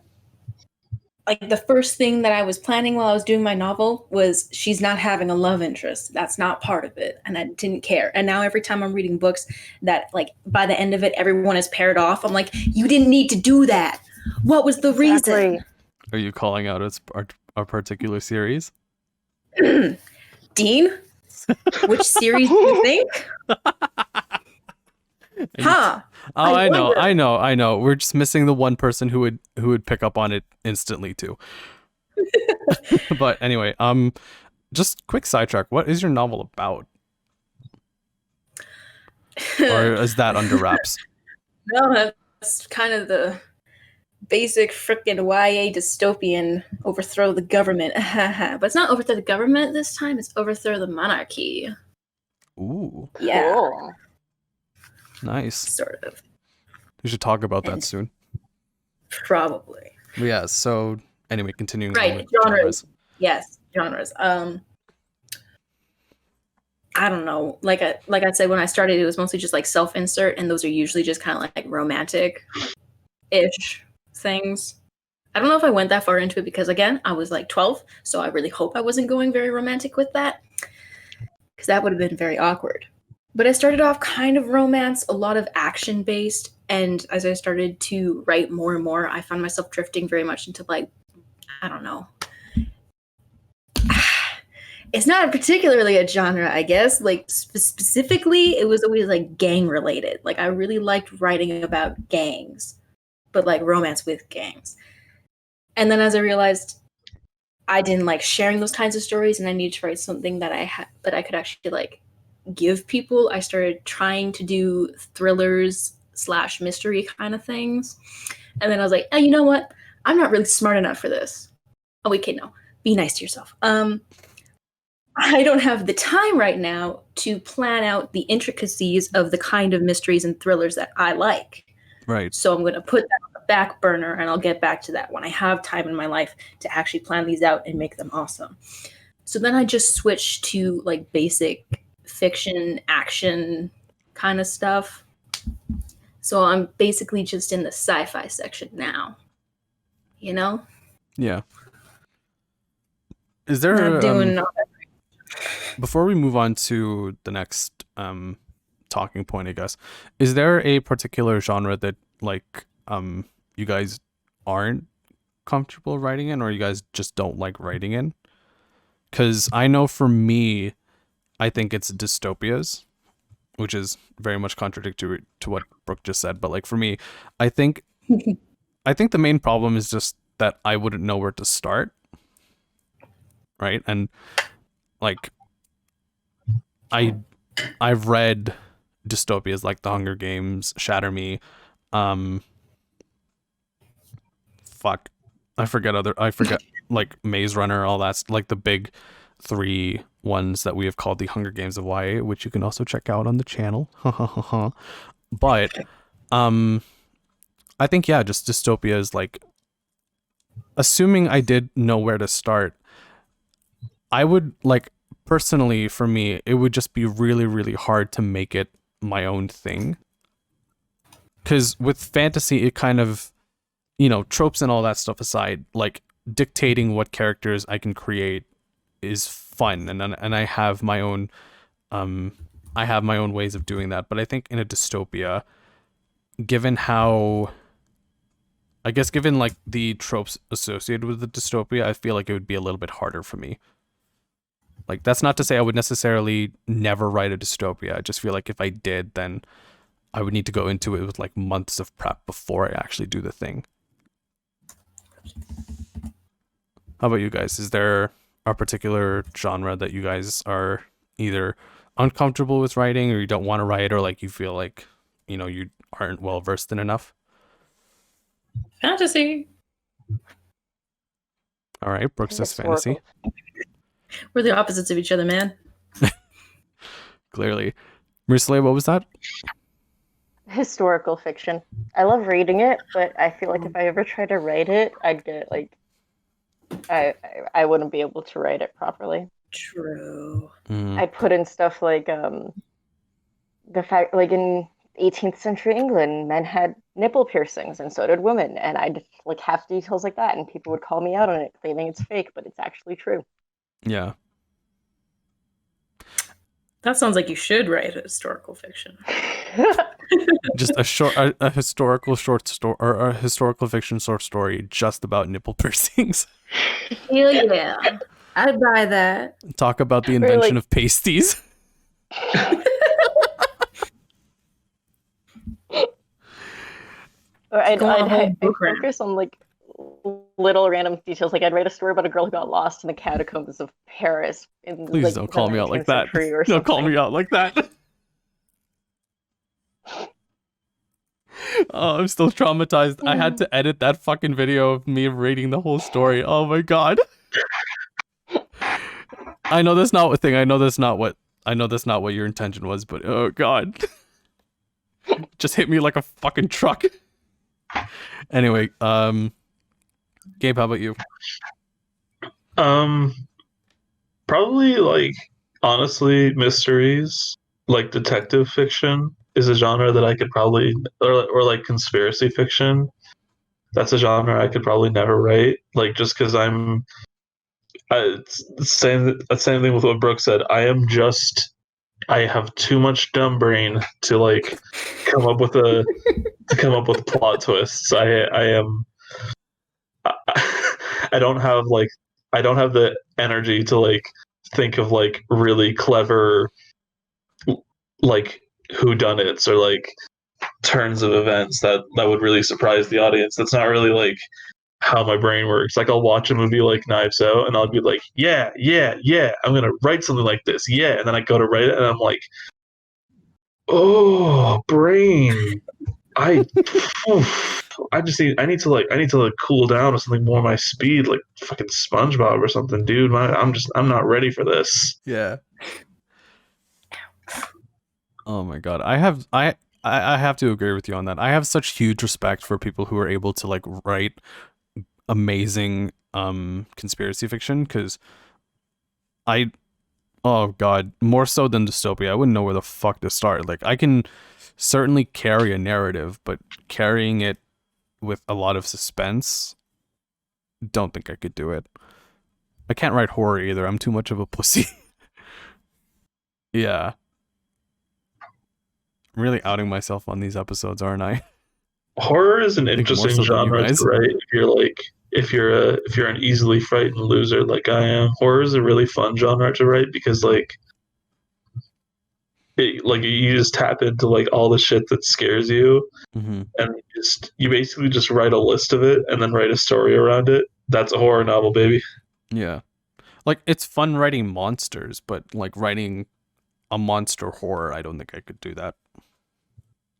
S6: like the first thing that I was planning while I was doing my novel was she's not having a love interest. That's not part of it. And I didn't care. And now every time I'm reading books that like by the end of it, everyone is paired off, I'm like, you didn't need to do that. What was the reason?
S1: Are you calling out a particular series?
S6: Dean? Which series do you think? Huh.
S1: Oh, I know. We're just missing the one person who would pick up on it instantly too. But anyway, just quick sidetrack. What is your novel about? Or is that under wraps?
S6: No, that's kind of the basic frickin' YA dystopian overthrow the government. But it's not overthrow the government this time, it's overthrow the monarchy.
S1: Ooh.
S6: Yeah.
S5: Cool.
S1: Nice.
S6: Sort of.
S1: We should talk about that soon.
S6: Probably.
S1: Yeah, so anyway, continuing
S6: Right,
S1: on with
S6: genres. Yes, genres. I don't know. Like I said, when I started, it was mostly just like self-insert, and those are usually just kind of like romantic-ish things. I don't know if I went that far into it because, again, I was like 12, so I really hope I wasn't going very romantic with that, because that would have been very awkward. But I started off kind of romance, a lot of action-based, and as I started to write more and more, I found myself drifting very much into like, I don't know. It's not particularly a genre, I guess. Like specifically, it was always like gang related. Like I really liked writing about gangs, but like romance with gangs. And then as I realized I didn't like sharing those kinds of stories, and I needed to write something that I could actually like give people, I started trying to do thrillers / mystery kind of things. And then I was like, oh, you know what? I'm not really smart enough for this. Oh, wait, okay, no. Be nice to yourself. I don't have the time right now to plan out the intricacies of the kind of mysteries and thrillers that I like.
S1: Right.
S6: So I'm going to put that on the back burner, and I'll get back to that when I have time in my life to actually plan these out and make them awesome. So then I just switched to like basic fiction, action kind of stuff. So I'm basically just in the sci-fi section now. You know?
S1: Yeah. Is there
S6: Not doing
S1: before we move on to the next talking point, I guess, is there a particular genre that like you guys aren't comfortable writing in, or you guys just don't like writing in? Because I know for me, I think it's dystopias, which is very much contradictory to what Brooke just said. But like for me, I think the main problem is just that I wouldn't know where to start. right? And like I've read dystopias like The Hunger Games, Shatter Me, I forget like Maze Runner, all that's like the big 3 ones that we have called the Hunger Games of YA, which you can also check out on the channel. But I think just dystopia is like, assuming I did know where to start, I would like, personally for me, it would just be really, really hard to make it my own thing. Because with fantasy, it kind of, tropes and all that stuff aside, like dictating what characters I can create is fun, and I have my own ways of doing that. But I think in a dystopia, given like the tropes associated with the dystopia, I feel like it would be a little bit harder for me. Like, that's not to say I would necessarily never write a dystopia. I just feel like if I did, then I would need to go into it with like months of prep before I actually do the thing. How about you guys? Is there a particular genre that you guys are either uncomfortable with writing, or you don't want to write, or like you feel like, you aren't well versed in enough?
S6: Fantasy.
S1: All right, Brooke says fantasy.
S6: We're the opposites of each other, man.
S1: Clearly. Marie-Soleil, what was that?
S5: Historical fiction. I love reading it, but I feel like if I ever try to write it, I'd get like, I wouldn't be able to write it properly.
S6: True.
S5: I put in stuff like the fact, like in 18th century England, men had nipple piercings and so did women, and I'd like have details like that, and people would call me out on it, claiming it's fake, but it's actually true.
S1: Yeah.
S6: That sounds like you should write a historical fiction.
S1: Just a historical short story, or a historical fiction short story just about nipple piercings.
S6: Hell yeah. I'd buy that.
S1: Talk about the invention of pasties.
S5: Or I'd focus on like little random details. Like I'd write a story about a girl who got lost in the catacombs of Paris.
S1: Please don't call me out like that. Don't call me out like that. Oh, I'm still traumatized. I had to edit that fucking video of me reading the whole story. Oh my god. I know that's not a thing. I know that's not what your intention was, but oh god. Just hit me like a fucking truck. Anyway, Gabe, how about you?
S2: Probably like, honestly, mysteries, like detective fiction is a genre that I could probably, or like conspiracy fiction. That's a genre I could probably never write. Like, just because it's the same thing with what Brooke said. I have too much dumb brain to like come up with plot twists. I don't have the energy to like think of like really clever like whodunits or like turns of events that would really surprise the audience. That's not really like how my brain works. Like, I'll watch a movie like Knives Out and I'll be like, yeah, I'm gonna write something like this, and then I go to write it and I'm like, oh, brain. I need to like cool down with something more my speed, like fucking SpongeBob or something, dude. I'm not ready for this.
S1: Yeah. Oh my god. I have to agree with you on that. I have such huge respect for people who are able to like write amazing conspiracy fiction, because oh god, more so than dystopia, I wouldn't know where the fuck to start. Like, I can certainly carry a narrative, but carrying it with a lot of suspense, don't think I could do it. I can't write horror either. I'm too much of a pussy. Yeah. I'm really outing myself on these episodes, aren't I?
S2: Horror is an interesting genre to write if you're an easily frightened loser like I am. Horror is a really fun genre to write because like you just tap into like all the shit that scares you, and you basically just write a list of it and then write a story around it. That's a horror novel, baby.
S1: Yeah. Like, it's fun writing monsters, but like writing a monster horror, I don't think I could do that.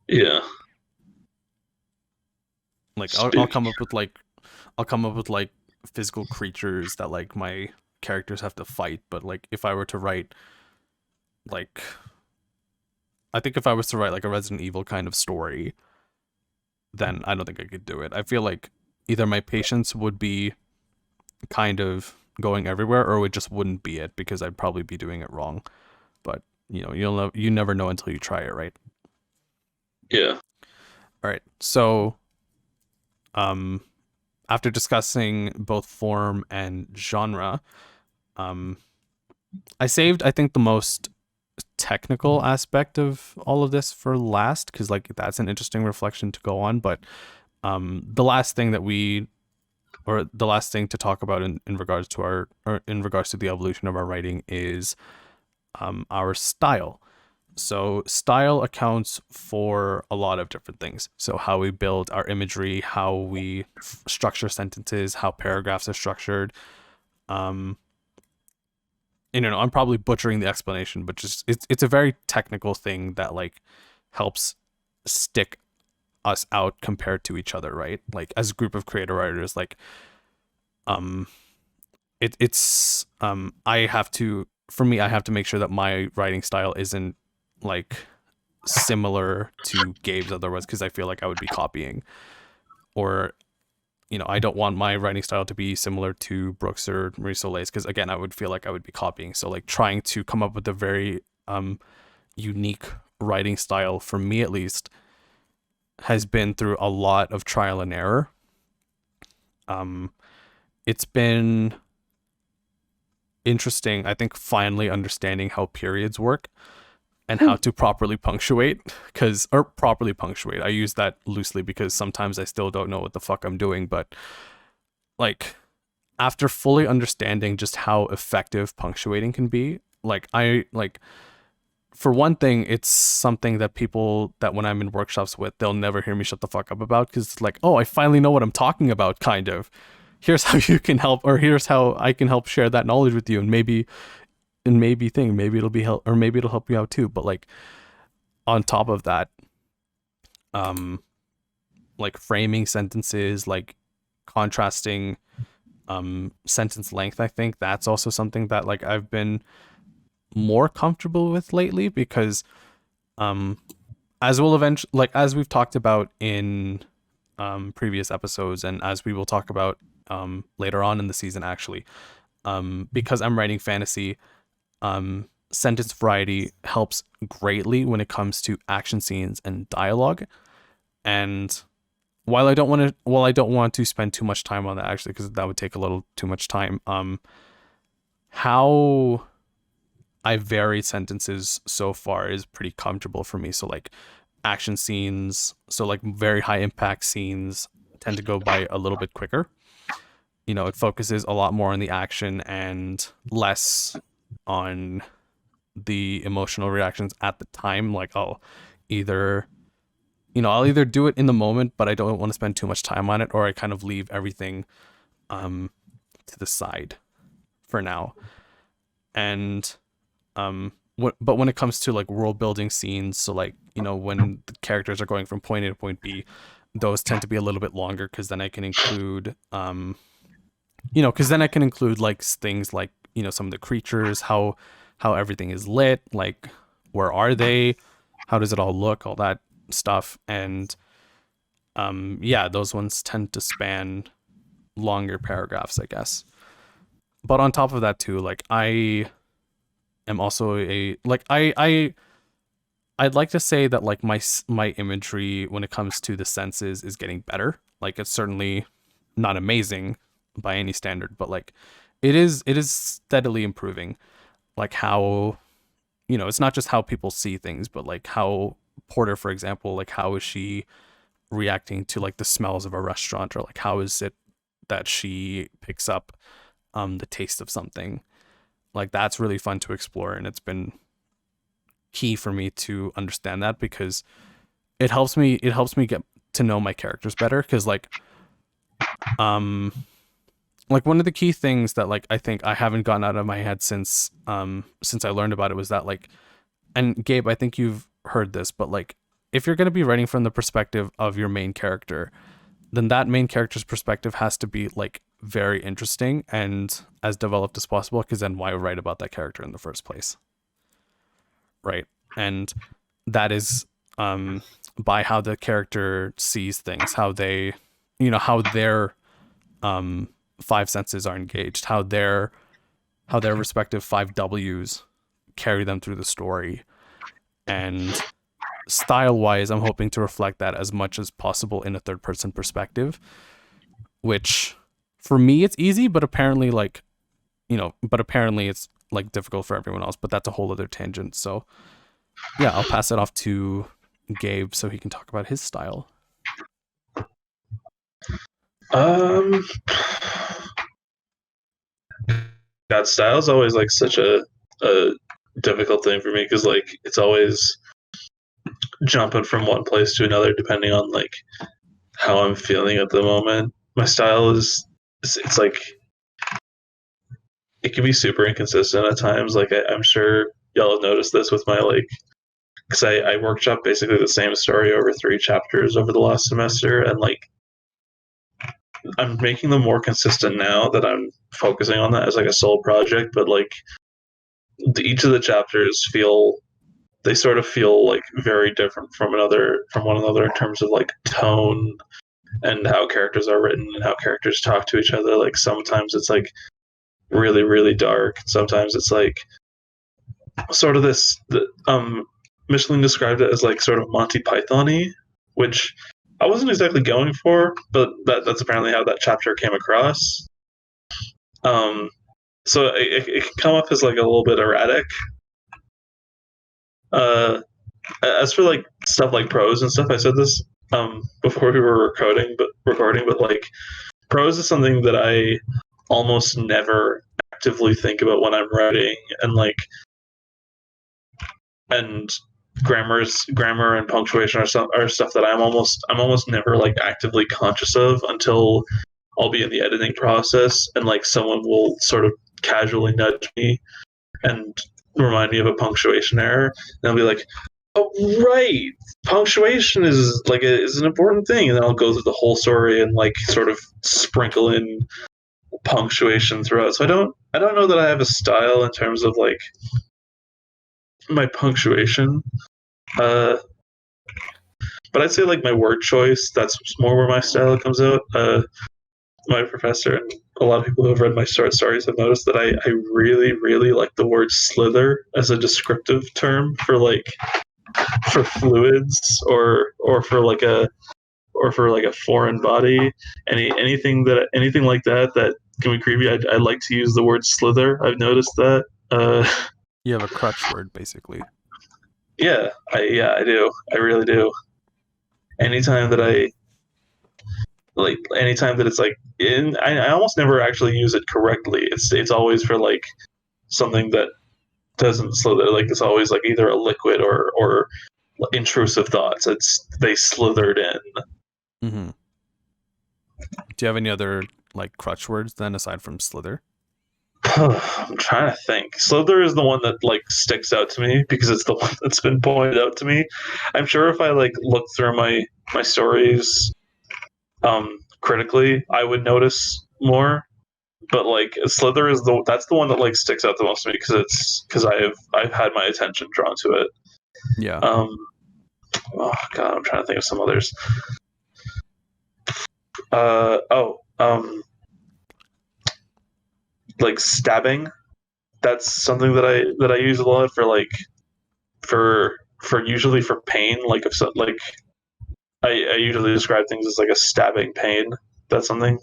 S2: Yeah.
S1: Like,
S2: Spooky.
S1: I'll come up with like physical creatures that like my characters have to fight. But like, if I were to write like, I think if I was to write like a Resident Evil kind of story, then I don't think I could do it. I feel like either my patience would be kind of going everywhere, or it just wouldn't be it, because I'd probably be doing it wrong. But you never know until you try it, right?
S2: Yeah.
S1: All right. So, after discussing both form and genre, I saved, I think, the most technical aspect of all of this for last, because like that's an interesting reflection to go on. But the last thing to talk about in regards to the evolution of our writing is our style. So style accounts for a lot of different things. So how we build our imagery, how we structure sentences, how paragraphs are structured. I'm probably butchering the explanation, but just it's a very technical thing that like helps stick us out compared to each other, right? Like as a group of creative writers, like I have to make sure that my writing style isn't like similar to Gabe's otherwise, because I feel like I would be copying. Or I don't want my writing style to be similar to Brooke's or Marie-Soleil's, because again, I would feel like I would be copying. So like trying to come up with a very unique writing style, for me at least, has been through a lot of trial and error. It's been interesting, I think, finally understanding how periods work and how to properly punctuate. I use that loosely because sometimes I still don't know what the fuck I'm doing, but like after fully understanding just how effective punctuating can be, for one thing, it's something that people that when I'm in workshops with, they'll never hear me shut the fuck up about, because it's like, oh, I finally know what I'm talking about, kind of. Here's how you can help, or here's how I can help share that knowledge with you, and maybe it'll be help, or maybe it'll help you out too. But like on top of that, like framing sentences, like contrasting sentence length, I think that's also something that like I've been more comfortable with lately, because as we've talked about in previous episodes, and as we will talk about later on in the season, actually, because I'm writing fantasy, sentence variety helps greatly when it comes to action scenes and dialogue. And while I don't want to spend too much time on that, actually, because that would take a little too much time, how I varied sentences so far is pretty comfortable for me. So like action scenes, so like very high impact scenes tend to go by a little bit quicker. It focuses a lot more on the action and less on the emotional reactions at the time. Like I'll either do it in the moment, but I don't want to spend too much time on it, or I kind of leave everything to the side for now. And but when it comes to like world building scenes, so like when the characters are going from point A to point B, those tend to be a little bit longer, because then I can include like things like some of the creatures, how everything is lit, like where are they, how does it all look, all that stuff. And those ones tend to span longer paragraphs, I guess. But on top of that too, like I am also I'd like to say that like my imagery when it comes to the senses is getting better. Like it's certainly not amazing by any standard, but like it is steadily improving. Like how it's not just how people see things, but like how Porter, for example, like how is she reacting to like the smells of a restaurant, or like how is it that she picks up the taste of something. Like that's really fun to explore, and it's been key for me to understand that, because it helps me get to know my characters better. Because like like one of the key things that like I think I haven't gotten out of my head since I learned about it was that like, and Gabe, I think you've heard this, but like if you're going to be writing from the perspective of your main character, then that main character's perspective has to be like very interesting and as developed as possible, because then why write about that character in the first place? Right. And that is by how the character sees things, how they, how their five senses are engaged, how their respective 5 Ws carry them through the story. And style wise, I'm hoping to reflect that as much as possible in a third person perspective, which for me it's easy, but apparently it's like difficult for everyone else, but that's a whole other tangent. So yeah, I'll pass it off to Gabe so he can talk about his style.
S2: That style is always like such a difficult thing for me, because like it's always jumping from one place to another depending on like how I'm feeling at the moment. My style is it's like it can be super inconsistent at times. Like I'm sure y'all have noticed this with my like, because I workshop basically the same story over 3 chapters over the last semester, and like I'm making them more consistent now that I'm focusing on that as like a sole project. But like each of the chapters sort of feel like very different from one another in terms of like tone and how characters are written and how characters talk to each other. Like sometimes it's like really, really dark. Sometimes it's like sort of this. Michelin described it as like sort of Monty Python-y, which I wasn't exactly going for, but that's apparently how that chapter came across. So it can come off as like a little bit erratic. As for like stuff like prose and stuff, I said this before we were recording, but like prose is something that I almost never actively think about when I'm writing, and grammar and punctuation are stuff that I'm almost never like actively conscious of until I'll be in the editing process, and like someone will sort of casually nudge me and remind me of a punctuation error, and I'll be like, oh right, punctuation is an important thing, and then I'll go through the whole story and like sort of sprinkle in punctuation throughout. So I don't know that I have a style in terms of like my punctuation, but I'd say like my word choice, that's more where my style comes out. My professor and a lot of people who have read my short stories have noticed that I really, really like the word slither as a descriptive term for fluids or for like a foreign body. Anything like that can be creepy. I like to use the word slither. I've noticed that.
S1: You have a crutch word, basically.
S2: Yeah, I do. I really do. Anytime that it's like I almost never actually use it correctly. It's always for like something that doesn't slither. Like it's always like either a liquid or intrusive thoughts. They slithered in.
S1: Mm-hmm. Do you have any other like crutch words then aside from slither?
S2: I'm trying to think. Slither is the one that like sticks out to me because it's the one that's been pointed out to me. I'm sure if I like look through my stories critically, I would notice more. But like slither is that's the one that like sticks out the most to me because I've had my attention drawn to it.
S1: Yeah.
S2: Oh god, I'm trying to think of some others. Like stabbing. That's something that I use a lot for like for usually for pain. Like if so, like I usually describe things as like a stabbing pain. That's something.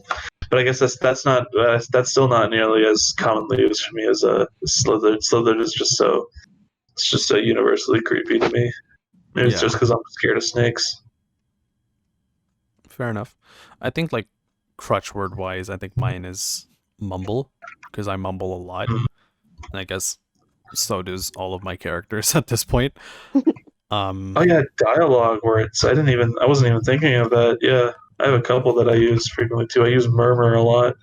S2: But I guess that's not that's still not nearly as commonly used for me as a slither. Slither is just so universally creepy to me. Maybe it's just because I'm scared of snakes.
S1: Fair enough. I think like crutch word wise, I think mine is mumble, because I mumble a lot. And I guess so does all of my characters at this point.
S2: Oh yeah, dialogue words. I wasn't even thinking of that. Yeah, I have a couple that I use frequently too. I use murmur a lot.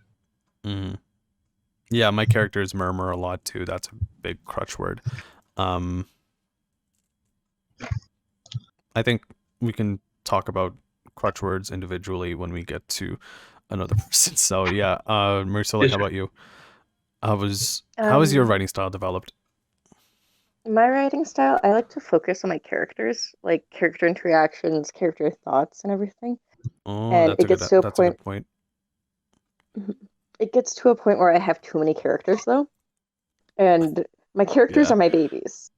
S1: Yeah, my characters murmur a lot too. That's a big crutch word. I think we can talk about crutch words individually when we get to another person. So yeah, Marie-Soleil, how about you? How is your writing style developed?
S5: My writing style, I like to focus on my characters, like character interactions, character thoughts, and everything.
S1: Oh,
S5: And
S1: that's a good point.
S5: It gets to a point where I have too many characters, though. And my characters
S1: Yeah.
S5: are my babies.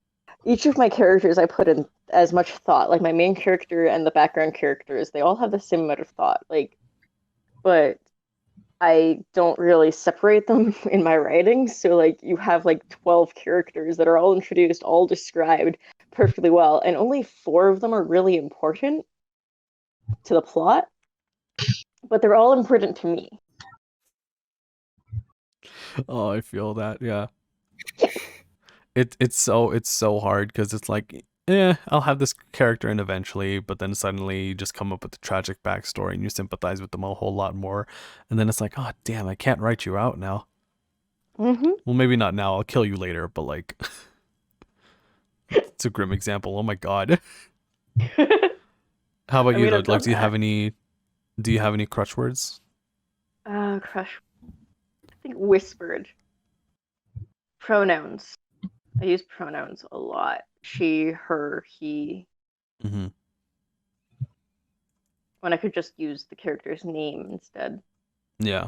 S5: Each of my characters I put in as much thought. Like my main character and the background characters, they all have the same amount of thought. But I don't really separate them in my writing. So like you have like 12 characters that are all introduced, all described perfectly well, and only 4 of them are really important to the plot. But they're all important to me.
S1: Oh, I feel that. Yeah. It's so hard because it's like, I'll have this character in eventually, but then suddenly you just come up with a tragic backstory and you sympathize with them a whole lot more, and then it's like, oh damn, I can't write you out now.
S5: Mm-hmm.
S1: Well, maybe not now. I'll kill you later, but like, it's a grim example. Oh my god. How about you though? Like, do you have any crutch words?
S5: Crush. I think whispered. Pronouns. I use pronouns a lot. She, her, he.
S1: Mm-hmm.
S5: When I could just use the character's name instead.
S1: Yeah.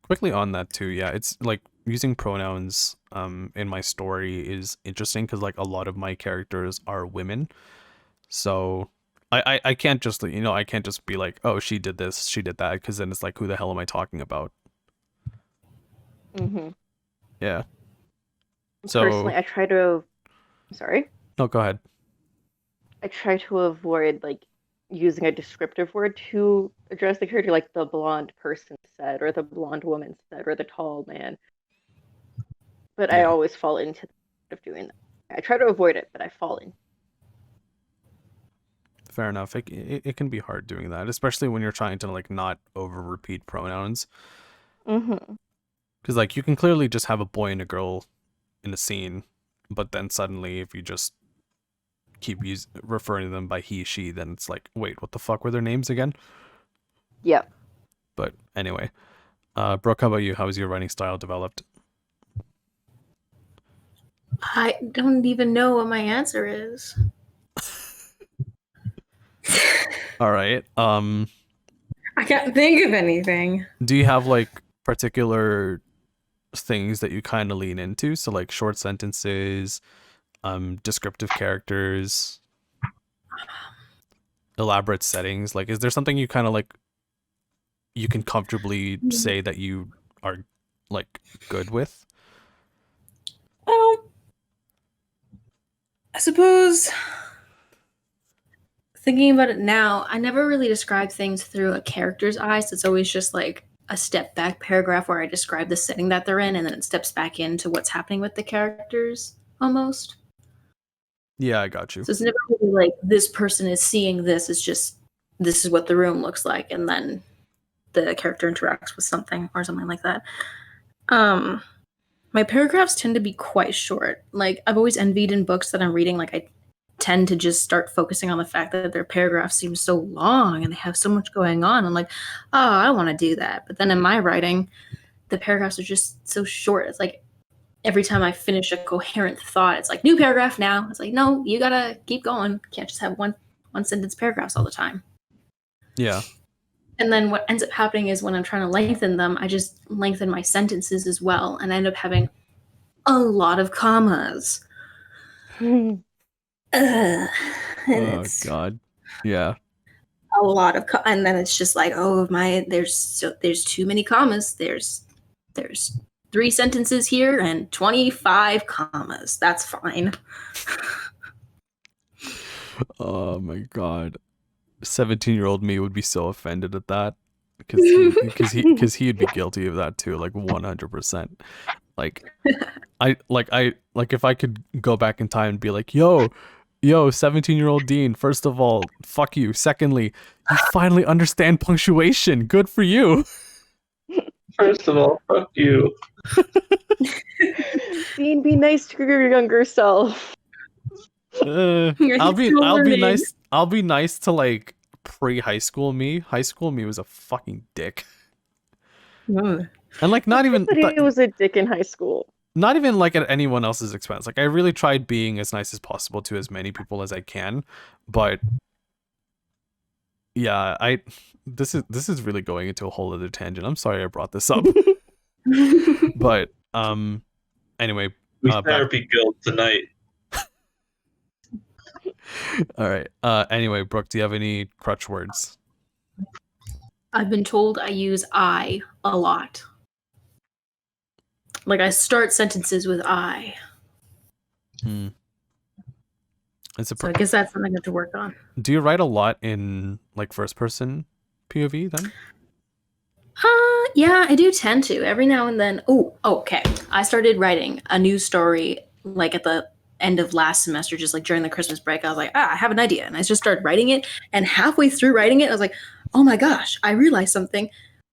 S1: Quickly on that too, yeah, it's like using pronouns in my story is interesting because like a lot of my characters are women, so I can't just I can't just be like, oh, she did this, she did that, because then it's like, who the hell am I talking about?
S5: Mm-hmm.
S1: Yeah. So
S5: personally, I try to. Sorry.
S1: No, go ahead.
S5: I try to avoid like using a descriptive word to address the character, like the blonde person said, or the blonde woman said, or the tall man. But I always fall into the of doing that. I try to avoid it, but I fall in.
S1: Fair enough. It can be hard doing that, especially when you're trying to like not over repeat pronouns.
S5: Mm-hmm.
S1: Because like you can clearly just have a boy and a girl in a scene, but then suddenly if you just keep referring to them by he, she, then it's like, wait, what the fuck were their names again?
S5: Yep.
S1: But anyway, Brooke, how about you? How is your writing style developed?
S6: I don't even know what my answer is.
S1: All right.
S6: I can't think of anything.
S1: Do you have like particular things that you kind of lean into? So like short sentences, descriptive characters, elaborate settings. Like, is there something you kind of like you can comfortably say that you are like good with?
S6: I suppose thinking about it now, I never really describe things through a character's eyes. It's always just like a step back paragraph where I describe the setting that they're in, and then it steps back into what's happening with the characters almost.
S1: Yeah, I got you.
S6: So it's never really like this person is seeing this. It's just this is what the room looks like, and then the character interacts with something or something like that. My paragraphs tend to be quite short. Like I've always envied in books that I'm reading, like I tend to just start focusing on the fact that their paragraphs seem so long and they have so much going on. I'm like, oh, I want to do that. But then in my writing, the paragraphs are just so short. It's like every time I finish a coherent thought, it's like new paragraph now. It's like, no, you gotta keep going. You can't just have one sentence paragraphs all the time.
S1: Yeah.
S6: And then what ends up happening is when I'm trying to lengthen them, I just lengthen my sentences as well, and I end up having a lot of commas.
S1: Oh God. Yeah.
S6: A lot of and then it's just like, oh my, there's too many commas. There's 3 sentences here and 25 commas. That's fine.
S1: Oh my God. 17-year-old me would be so offended at that because he'd be guilty of that too, like 100%. Like I if I could go back in time and be like, yo 17-year-old Dean, first of all, fuck you. Secondly, you finally understand punctuation. Good for you.
S2: First of all, fuck you.
S5: Dean, be nice to your younger self.
S1: I'll be
S6: learning.
S1: nice. I'll be nice to like pre-high school me. High school me was a fucking dick.
S6: Ugh.
S1: And like not even
S5: Everybody was a dick in high school.
S1: not even like at anyone else's expense. Like I really tried being as nice as possible to as many people as I can, but yeah, this is really going into a whole other tangent. I'm sorry I brought this up. But anyway,
S2: We
S1: back-
S2: therapy guild tonight.
S1: all right. Anyway, Brooke, do you have any crutch words?
S6: I've been told I use I a lot. Like I start sentences with I.
S1: It's a
S6: So I guess that's something I have to work on.
S1: Do you write a lot in like first person POV then?
S6: Yeah, I do tend to. Every now and then. Oh, okay. I started writing a new story like at the end of last semester, just like during the Christmas break. I was like, I have an idea. And I just started writing it. And halfway through writing it, I was like, oh my gosh, I realized something.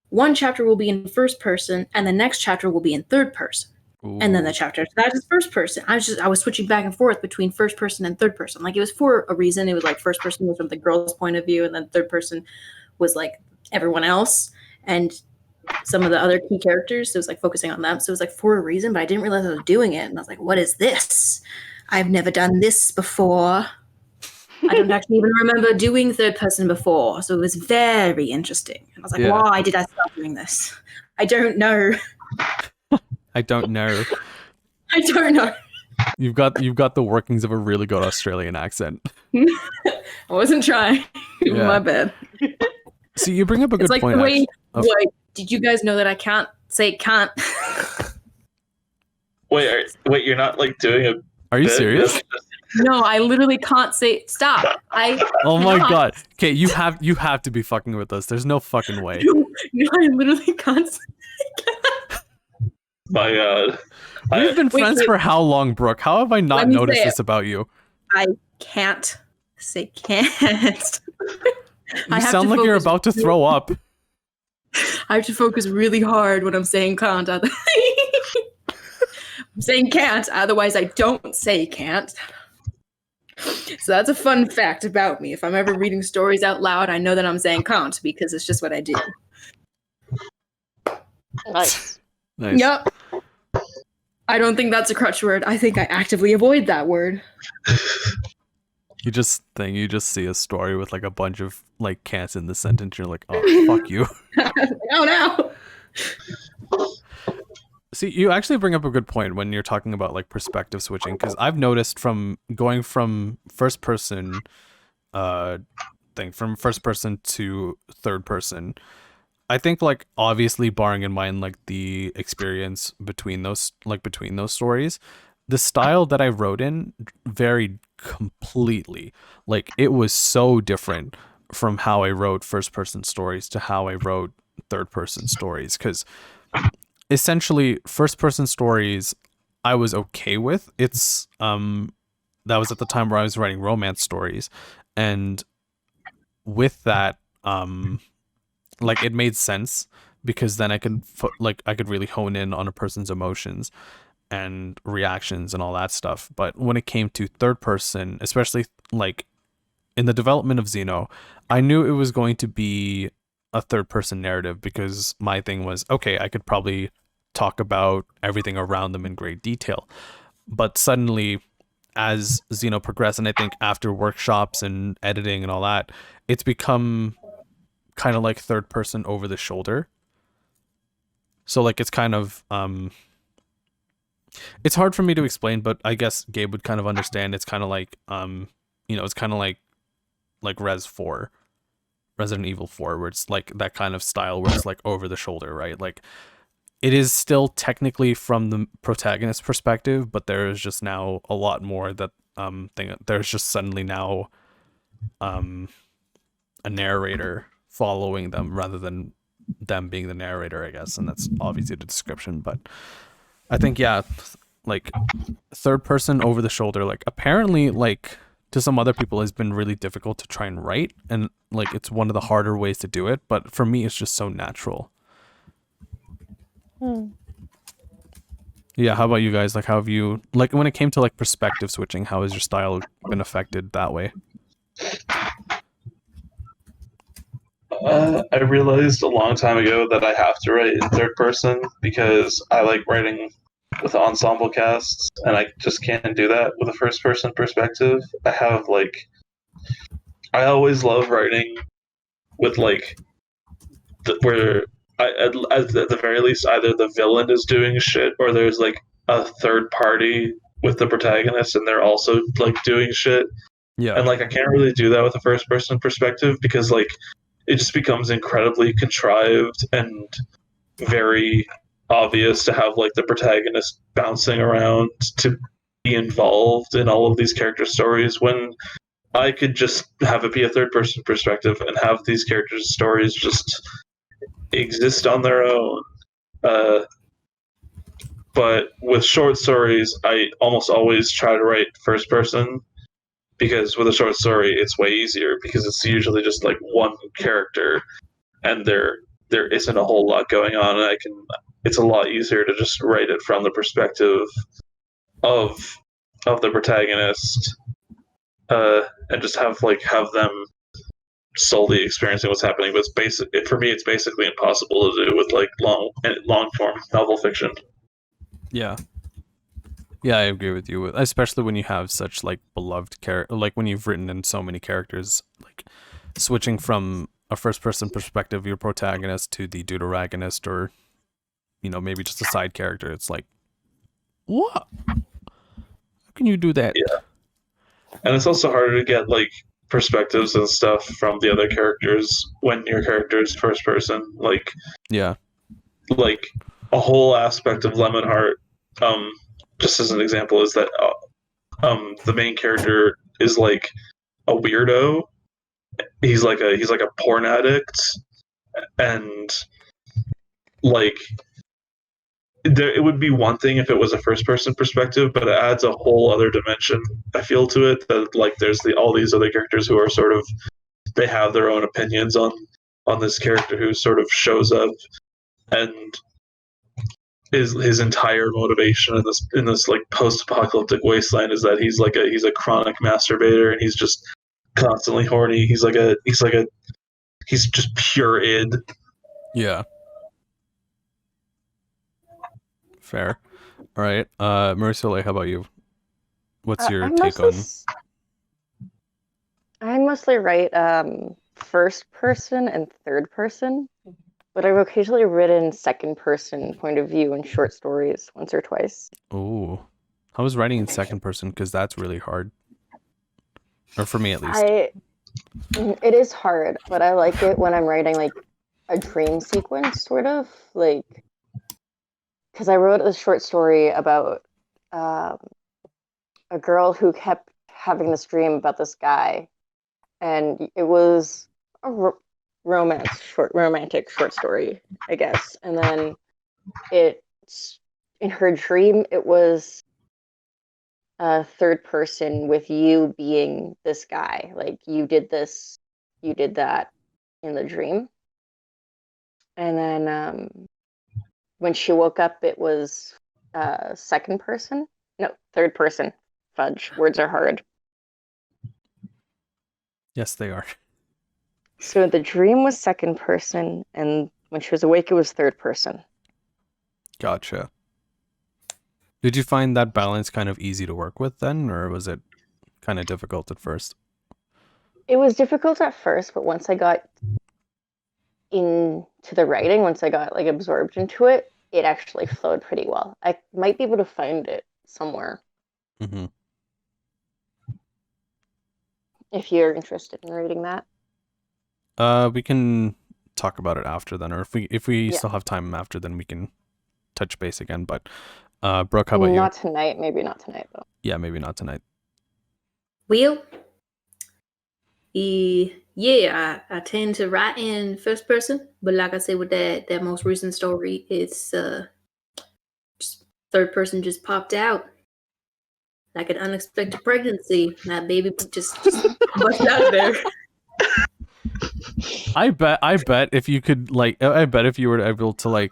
S6: One chapter will be in first person, and the next chapter will be in third person.
S1: Ooh.
S6: And then the chapter after that is first person. I was switching back and forth between first person and third person. Like it was for a reason. It was like first person was from the girl's point of view, and then third person was like everyone else and some of the other key characters. So it was like focusing on them. So it was like for a reason, but I didn't realize I was doing it. And I was like, what is this? I've never done this before. I don't actually even remember doing third person before. So it was very interesting. And I was like,
S1: Yeah.
S6: why did I start doing this? I don't know.
S1: I don't know.
S6: I don't know.
S1: You've got the workings of a really good Australian accent.
S6: I wasn't trying.
S1: Yeah.
S6: My bad.
S1: See, you bring up a good
S6: It's like
S1: point.
S6: the way.
S1: Oh.
S6: Like, did you guys know that I can't say can't?
S2: Wait, you're not like doing a
S1: Are you
S2: bit?
S1: serious?
S6: No, I literally can't say stop.
S1: Oh my
S6: cannot.
S1: god. Okay, you have to be fucking with us. There's no fucking way.
S6: No, I literally can't say
S2: My God.
S1: We've been
S6: Wait,
S1: friends
S6: wait.
S1: for how long, Brooke? How have I not
S6: Let me
S1: noticed
S6: say
S1: this about you?
S6: I can't say can't.
S1: You sound like you're about to throw up.
S6: I have to focus really hard when I'm saying can't. I'm saying can't, otherwise I don't say can't. So that's a fun fact about me. If I'm ever reading stories out loud, I know that I'm saying can't because it's just what I do.
S5: Nice.
S1: Nice.
S6: Yep. I don't think that's a crutch word. I think I actively avoid that word.
S1: You just see a story with like a bunch of like can'ts in the sentence. You're like, oh, fuck you.
S6: Oh no.
S1: See, you actually bring up a good point when you're talking about like perspective switching, because I've noticed from going from first person from first person to third person, I think like obviously barring in mind like the experience between those stories, the style that I wrote in varied completely. Like it was so different from how I wrote first person stories to how I wrote third person stories, because essentially first person stories I was okay with. It's that was at the time where I was writing romance stories, and with that like it made sense because then I could I could really hone in on a person's emotions and reactions and all that stuff. But when it came to third person, especially like in the development of Xeno, I knew it was going to be a third person narrative because my thing was, okay, I could probably talk about everything around them in great detail. But suddenly as Xeno progressed, and I think after workshops and editing and all that, it's become kind of like third person over the shoulder. So like it's kind of it's hard for me to explain, but I guess Gabe would kind of understand. It's kind of like it's kind of like Resident Evil 4, where it's like that kind of style where it's like over the shoulder, right? Like it is still technically from the protagonist's perspective, but there is just now a lot more that there's just suddenly now a narrator following them rather than them being the narrator, I guess. And that's obviously the description, but I think, yeah, like third person over the shoulder, like apparently like to some other people has been really difficult to try and write, and like it's one of the harder ways to do it, but for me it's just so natural. Yeah, how about you guys? Like, how have you, like, when it came to like perspective switching, how has your style been affected that way?
S2: I realized a long time ago that I have to write in third person because I like writing with ensemble casts, and I just can't do that with a first person perspective. I always love writing with like where at the very least either the villain is doing shit or there's like a third party with the protagonist and they're also like doing shit.
S1: Yeah.
S2: And like I can't really do that with a first person perspective because like it just becomes incredibly contrived and very obvious to have like the protagonist bouncing around to be involved in all of these character stories when I could just have it be a third person perspective and have these characters' stories just exist on their own. But with short stories, I almost always try to write first person because with a short story, it's way easier because it's usually just like one character, and there isn't a whole lot going on, and it's a lot easier to just write it from the perspective of the protagonist, and just have them solely experiencing what's happening. But for me, it's basically impossible to do with like long form novel fiction.
S1: Yeah. Yeah, I agree with you. Especially when you have such like beloved character, like when you've written in so many characters, like switching from a first person perspective, your protagonist to the deuteragonist, or maybe just a side character. It's like, what? How can you do that?
S2: Yeah, and it's also harder to get like perspectives and stuff from the other characters when your character is first person. Like a whole aspect of Lemonheart, just as an example, is that the main character is like a weirdo. He's like a porn addict, and like it would be one thing if it was a first person perspective, but it adds a whole other dimension, I feel, to it, that like there's all these other characters who are sort of, they have their own opinions on this character who sort of shows up, and his entire motivation in this like post-apocalyptic wasteland is that he's a chronic masturbator, and he's just constantly horny. He's just pure id.
S1: Yeah. Fair. All right. Marie-Soleil, how about you? What's your take on?
S5: I mostly write first person and third person, but I've occasionally written second person point of view in short stories once or twice.
S1: Oh, I was writing in second person because that's really hard, or for me at least.
S5: It is hard, but I like it when I'm writing like a dream sequence, sort of like, because I wrote a short story about a girl who kept having this dream about this guy, and it was a romantic short story, I guess. And then in her dream, it was a third person with you being this guy. Like, you did this, you did that in the dream. And then when she woke up, it was second person. No, third person. Fudge. Words are hard.
S1: Yes, they are.
S5: So the dream was second person, and when she was awake, it was third person.
S1: Gotcha. Did you find that balance kind of easy to work with then, or was it kind of difficult at first?
S5: It was difficult at first, but once I got into the writing, once I got like absorbed into it, it actually flowed pretty well. I might be able to find it somewhere.
S1: Mm-hmm.
S5: If you're interested in reading that.
S1: We can talk about it after then, or if we still have time after, then we can touch base again. But Brooke, how about you?
S5: Not tonight. Maybe not tonight, though.
S1: Yeah, maybe not tonight.
S6: Will? Yeah, I tend to write in first person, but like I said, with that most recent story, it's just third person just popped out like an unexpected pregnancy. That baby just busted out of there.
S1: I bet if you could, like, I bet if you were able to, like,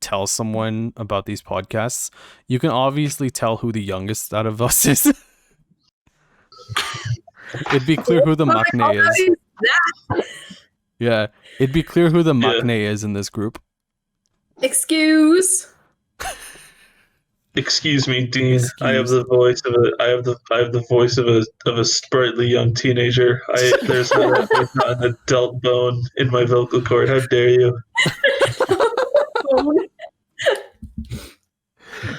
S1: tell someone about these podcasts, you can obviously tell who the youngest out of us is. It'd be clear who the maknae is. Yeah, it'd be clear who the maknae is in this group.
S6: Excuse
S2: me, Dean. I have the voice of the voice of a sprightly young teenager. There's not an adult bone in my vocal cord. How dare you?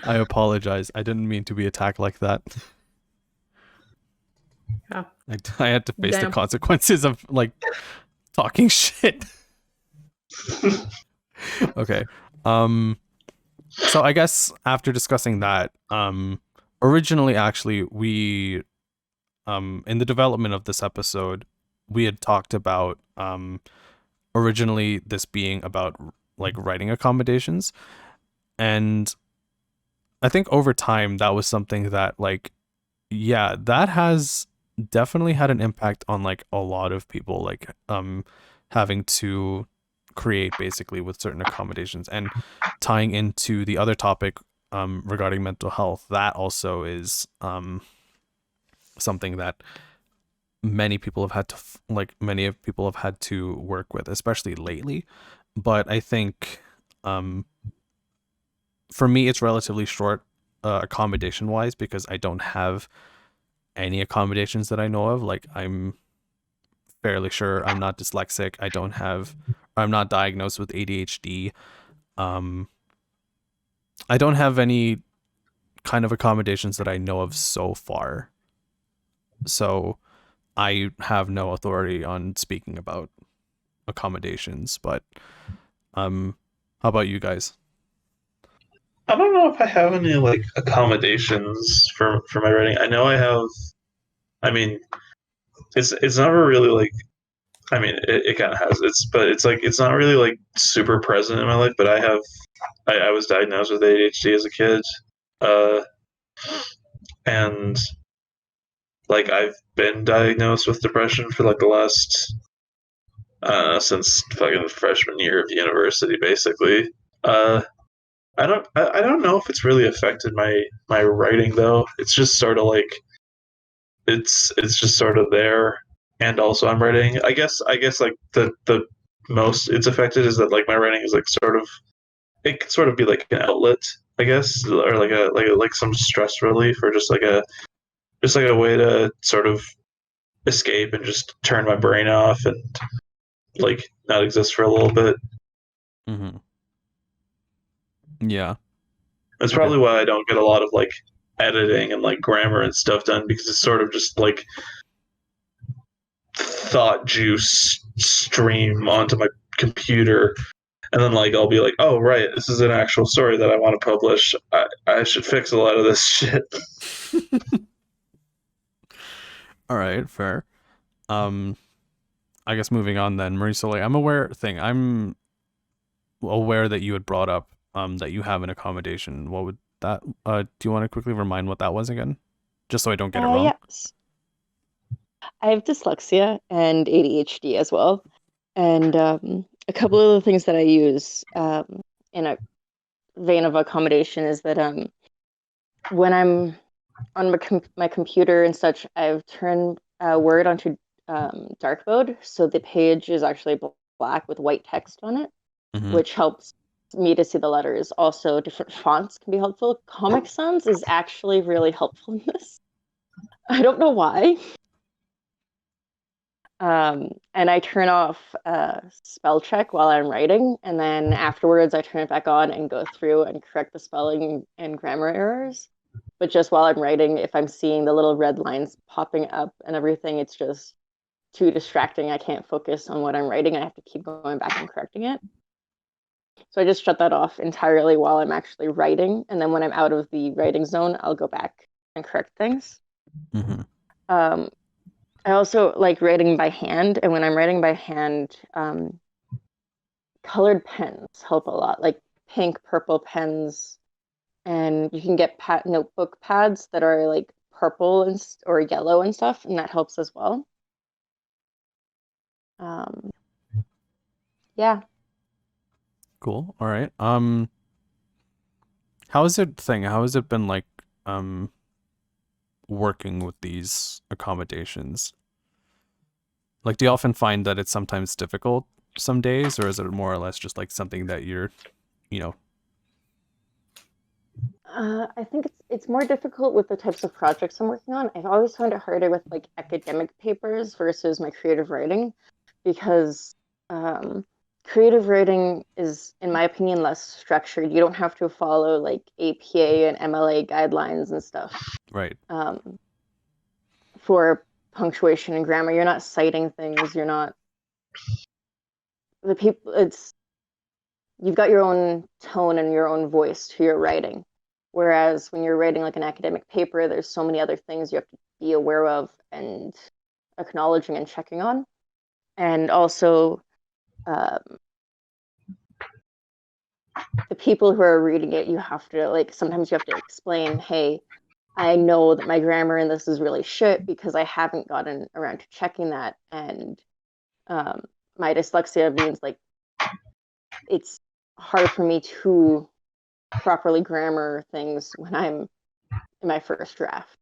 S1: I apologize. I didn't mean to be attacked like that.
S6: Oh.
S1: I had to face the consequences of like talking shit. Okay. So I guess after discussing that, originally actually we in the development of this episode, we had talked about originally this being about like writing accommodations, and I think over time that was something that like, yeah, that has definitely had an impact on like a lot of people, like having to create basically with certain accommodations. And tying into the other topic regarding mental health, that also is something that many people have had to work with, especially lately. But I think for me it's relatively short accommodation wise, because I don't have any accommodations that I know of. Like, I'm fairly sure I'm not dyslexic. I'm not diagnosed with ADHD. I don't have any kind of accommodations that I know of so far. So I have no authority on speaking about accommodations, but how about you guys?
S2: I don't know if I have any like accommodations for my writing. I know I have. I mean, it's never really like. I mean, it kind of has. It's not really like super present in my life. But I was diagnosed with ADHD as a kid, and like I've been diagnosed with depression for like the last since fucking freshman year of university, basically. I don't know if it's really affected my writing though. It's just sort of like it's just sort of there, and also I'm writing. I guess like the most it's affected is that like my writing is like sort of, it could sort of be like an outlet, I guess, or like some stress relief, or just like a way to sort of escape and just turn my brain off and like not exist for a little bit.
S1: Mm-hmm. Yeah.
S2: That's probably why I don't get a lot of like editing and like grammar and stuff done, because it's sort of just like thought juice stream onto my computer, and then like I'll be like, oh right, this is an actual story that I want to publish. I should fix a lot of this shit.
S1: All right, fair. I guess moving on then, Marie-Soleil, I'm aware that you had brought up that you have an accommodation. What would that do you want to quickly remind what that was again? Just so I don't get it wrong.
S5: Yes. I have dyslexia and ADHD as well. And a couple of the things that I use in a vein of accommodation is that when I'm on my computer and such, I've turned Word onto dark mode, so the page is actually black with white text on it, which helps me to see the letters. Also, different fonts can be helpful. Comic Sans is actually really helpful in this. I don't know why. And I turn off spell check while I'm writing, and then afterwards I turn it back on and go through and correct the spelling and grammar errors. But just while I'm writing, if I'm seeing the little red lines popping up and everything, it's just too distracting. I can't focus on what I'm writing. I have to keep going back and correcting it. So I just shut that off entirely while I'm actually writing. And then when I'm out of the writing zone, I'll go back and correct things. I also like writing by hand. And when I'm writing by hand, colored pens help a lot, like pink, purple pens. And you can get notebook pads that are like purple or yellow and stuff. And that helps as well. Yeah.
S1: Cool. All right. How has it been like working with these accommodations? Like, do you often find that it's sometimes difficult some days, or is it more or less just like something that you're, you know?
S5: I think it's more difficult with the types of projects I'm working on. I've always found it harder with like academic papers versus my creative writing, because creative writing is, in my opinion, less structured. You don't have to follow like APA and MLA guidelines and stuff
S1: Right.
S5: for punctuation and grammar. You're not citing things. You're not the people. It's you've got your own tone and your own voice to your writing. Whereas when you're writing like an academic paper, there's so many other things you have to be aware of and acknowledging and checking on. And also, the people who are reading it, you have to like, sometimes you have to explain, hey, I know that my grammar in this is really shit because I haven't gotten around to checking that. And my dyslexia means like it's hard for me to properly grammar things when I'm in my first draft.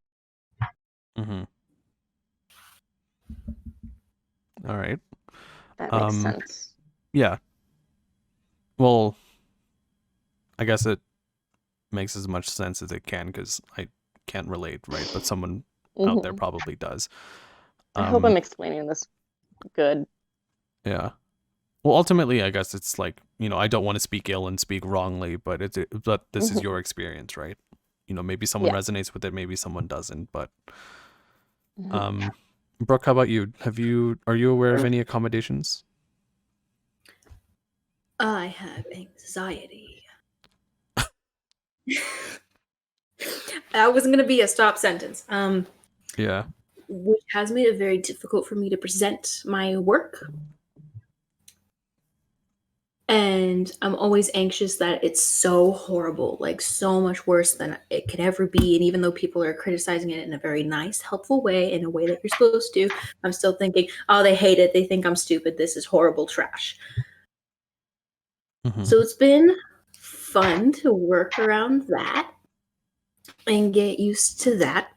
S1: Mm-hmm. All right.
S5: That makes sense.
S1: Yeah. Well, I guess it makes as much sense as it can because I can't relate, right? But someone out there probably does.
S5: I hope I'm explaining this good.
S1: Yeah. Well, ultimately, I guess it's like, I don't want to speak ill and speak wrongly, but but this is your experience, right? Maybe someone resonates with it, maybe someone doesn't, but Brooke, how about you? Are you aware of any accommodations?
S6: I have anxiety. That wasn't going to be a stop sentence.
S1: Yeah.
S6: Which has made it very difficult for me to present my work. And I'm always anxious that it's so horrible, like so much worse than it could ever be. And even though people are criticizing it in a very nice, helpful way, in a way that you're supposed to, I'm still thinking, oh, they hate it. They think I'm stupid. This is horrible trash.
S1: Mm-hmm.
S6: So it's been fun to work around that and get used to that.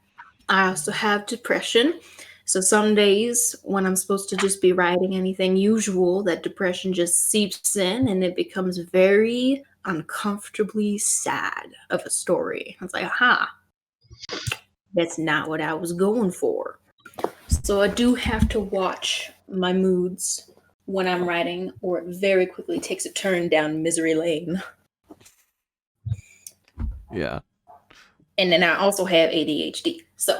S6: I also have depression. So some days when I'm supposed to just be writing anything usual, that depression just seeps in and it becomes very uncomfortably sad of a story. It's like, aha, that's not what I was going for. So I do have to watch my moods when I'm writing, or it very quickly takes a turn down misery lane.
S1: Yeah.
S6: And then I also have ADHD. So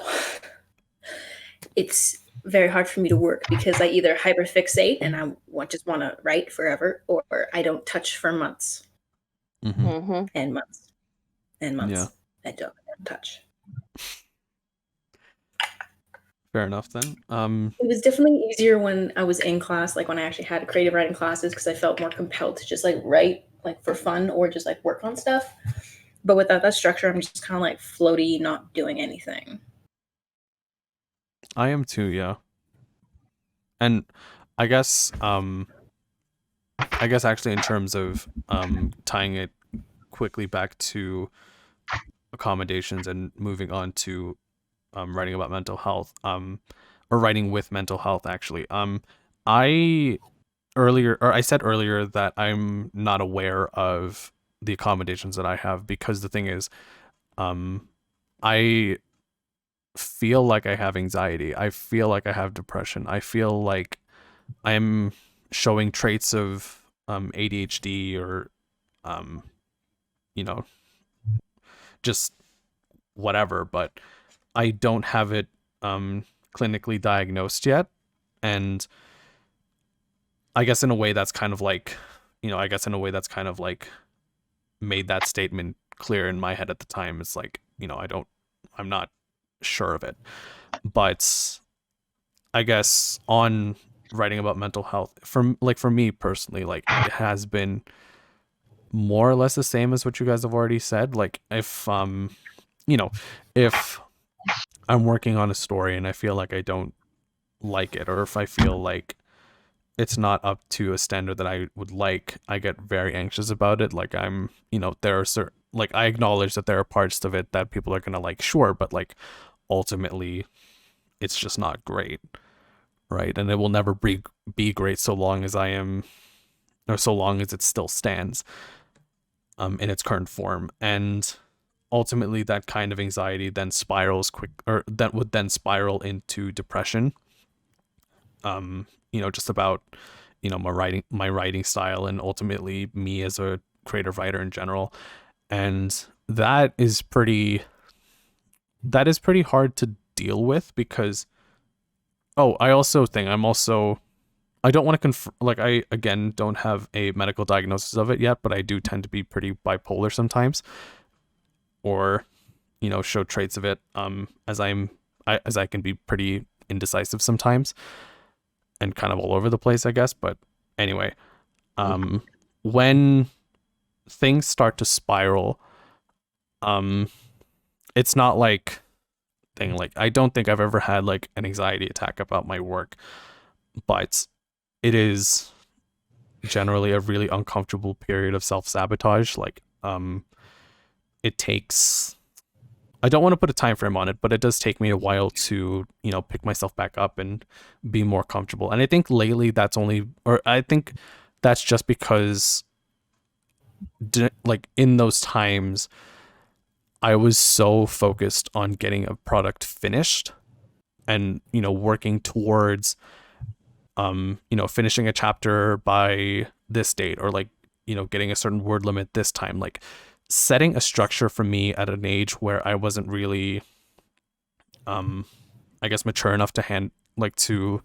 S6: it's very hard for me to work because I either hyperfixate and I just want to write forever, or I don't touch for months.
S1: Mm-hmm.
S6: And months. And months.
S1: Yeah.
S6: I don't touch.
S1: Fair enough then.
S6: It was definitely easier when I was in class, like when I actually had creative writing classes, because I felt more compelled to just like write like for fun or just like work on stuff. But without that structure, I'm just kind of like floaty, not doing anything.
S1: I am too, yeah. And I guess actually in terms of tying it quickly back to accommodations and moving on to writing about mental health, or writing with mental health actually. I said earlier that I'm not aware of the accommodations that I have because the thing is, I feel like I have anxiety. I feel like I have depression. I feel like I'm showing traits of ADHD or just whatever, but I don't have it clinically diagnosed yet. And I guess in a way that's kind of like made that statement clear in my head at the time. It's like, I'm not sure of it. But I guess on writing about mental health, for me personally, like it has been more or less the same as what you guys have already said. Like if if I'm working on a story and I feel like I don't like it, or if I feel like it's not up to a standard that I would like, I get very anxious about it. Like there are certain, like I acknowledge that there are parts of it that people are gonna like, sure, but like ultimately it's just not great, right? And it will never be great so long as I am, or so long as it still stands in its current form. And ultimately that kind of anxiety then spirals that would then spiral into depression. Just about, my writing style and ultimately me as a creative writer in general. And that is pretty hard to deal with because, I also think I don't want to I again don't have a medical diagnosis of it yet, but I do tend to be pretty bipolar sometimes, or show traits of it as I can be pretty indecisive sometimes and kind of all over the place, I guess. But anyway, when things start to spiral, it's not like I don't think I've ever had like an anxiety attack about my work, but it is generally a really uncomfortable period of self-sabotage. It takes, I don't want to put a time frame on it, but it does take me a while to, pick myself back up and be more comfortable. And I think lately I think that's just because in those times I was so focused on getting a product finished and, working towards, finishing a chapter by this date, or getting a certain word limit this time, setting a structure for me at an age where I wasn't really, I guess, mature enough to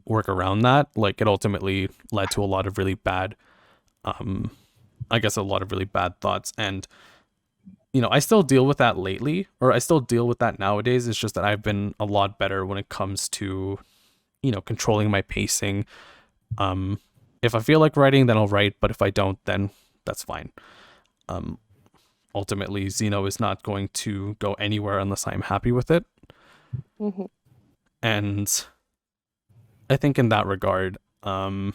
S1: work around that. It ultimately led to a lot of really bad, thoughts. And, I still deal with that lately, or I still deal with that nowadays. It's just that I've been a lot better when it comes to, controlling my pacing. If I feel like writing, then I'll write, but if I don't, then that's fine. Ultimately, Xeno is not going to go anywhere unless I'm happy with it.
S5: Mm-hmm.
S1: And I think in that regard, oh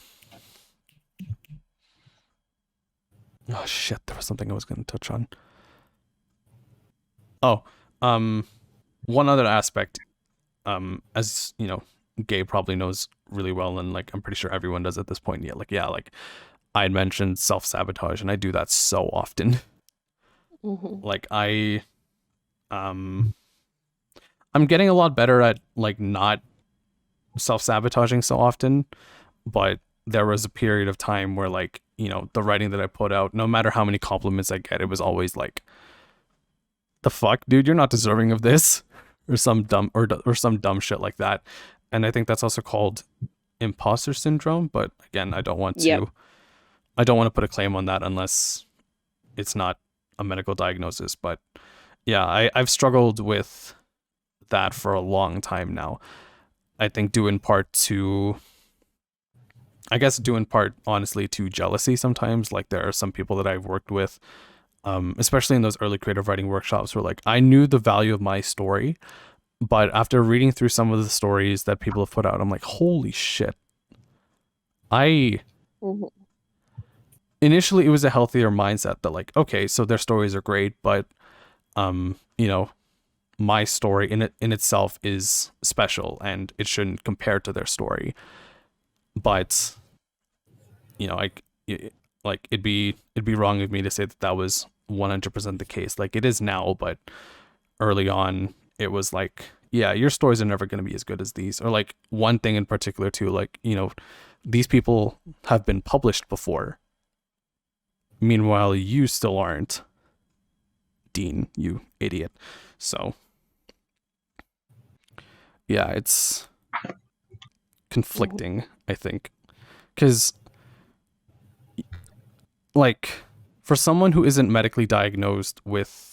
S1: shit, there was something I was going to touch on. One other aspect, as Gabe probably knows really well, and I'm pretty sure everyone does at this point. I had mentioned self-sabotage, and I do that so often.
S5: Mm-hmm.
S1: I'm getting a lot better at not self-sabotaging so often, but there was a period of time where the writing that I put out, no matter how many compliments I get, it was always the fuck, dude, you're not deserving of this, or some dumb shit like that. And I think that's also called imposter syndrome. But again, I don't want to put a claim on that unless it's not a medical diagnosis. But yeah, I've struggled with that for a long time now. I think due in part, honestly, to jealousy sometimes. There are some people that I've worked with, especially in those early creative writing workshops, where I knew the value of my story, but after reading through some of the stories that people have put out, I'm like, holy shit. Initially, it was a healthier mindset that okay, so their stories are great, but my story in itself is special and it shouldn't compare to their story. But it'd be wrong of me to say that was 100% the case. It is now, but early on it was yeah, your stories are never going to be as good as these. Or one thing in particular too, these people have been published before, meanwhile you still aren't, Dean, you idiot. So yeah, it's conflicting, I think, because for someone who isn't medically diagnosed with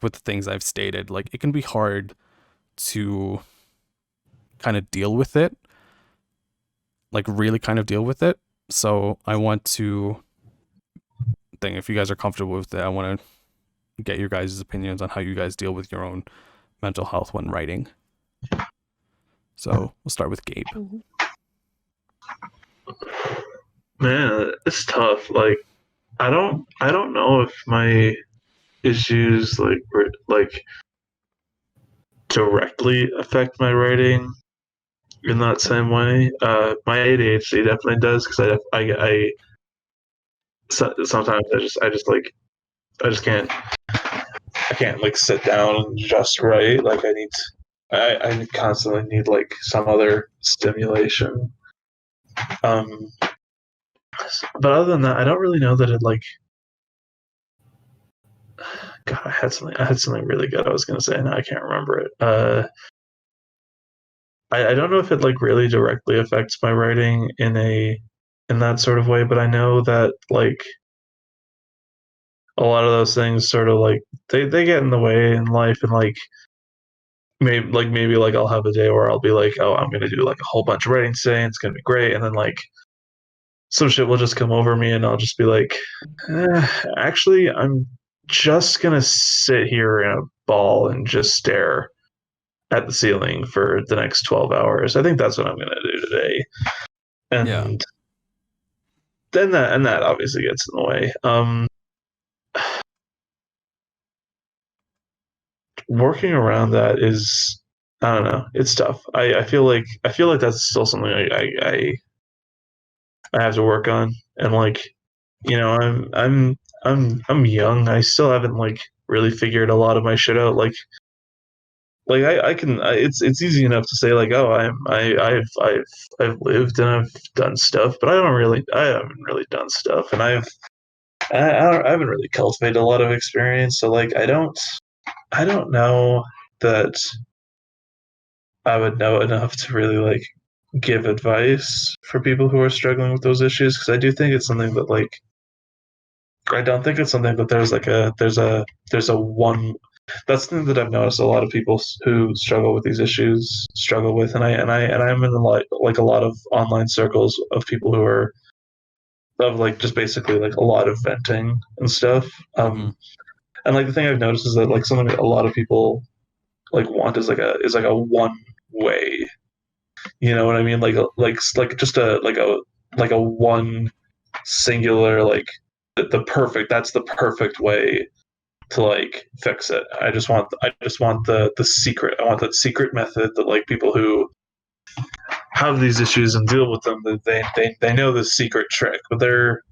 S1: with the things I've stated, it can be hard to kind of deal with it, really kind of deal with it. So I want to if you guys are comfortable with it, I want to get your guys' opinions on how you guys deal with your own mental health when writing. So we'll start with Gabe.
S2: Man, it's tough. I don't know if my issues like directly affect my writing in that same way. My ADHD definitely does, because sometimes I just can't like sit down and just write. Like I constantly need like some other stimulation. But other than that, I don't really know that it like. God, I had something really good I was gonna say, and I can't remember it. I don't know if it like really directly affects my writing in that sort of way, but I know that like a lot of those things sort of like they get in the way in life, and like maybe like I'll have a day where I'll be like, oh, I'm gonna do like a whole bunch of writing today, and it's gonna be great, and then like some shit will just come over me, and I'll just be like, actually, I'm just gonna sit here in a ball and just stare at the ceiling for the next 12 hours. I think that's what I'm gonna do today, and
S1: Yeah.
S2: then that obviously gets in the way. Working around that is, I don't know, it's tough. I feel like that's still something I have to work on, and like, you know, I'm young. I still haven't like really figured a lot of my shit out. Like I can. It's easy enough to say like, oh, I've lived and I've done stuff, but I haven't really done stuff, and I haven't really cultivated a lot of experience. So like, I don't know that I would know enough to really like give advice for people who are struggling with those issues, because I do think it's something that like I don't think it's something that there's a one. That's the thing that I've noticed a lot of people who struggle with these issues struggle with, and I'm in a lot of online circles of people who are of like just basically like a lot of venting and stuff. And like the thing I've noticed is that like something that a lot of people like want is like a one way. You know what I mean? Like just a one singular like that's the perfect way to like fix it. I just want the secret. I want that secret method that like people who have these issues and deal with them, that they know the secret trick, but there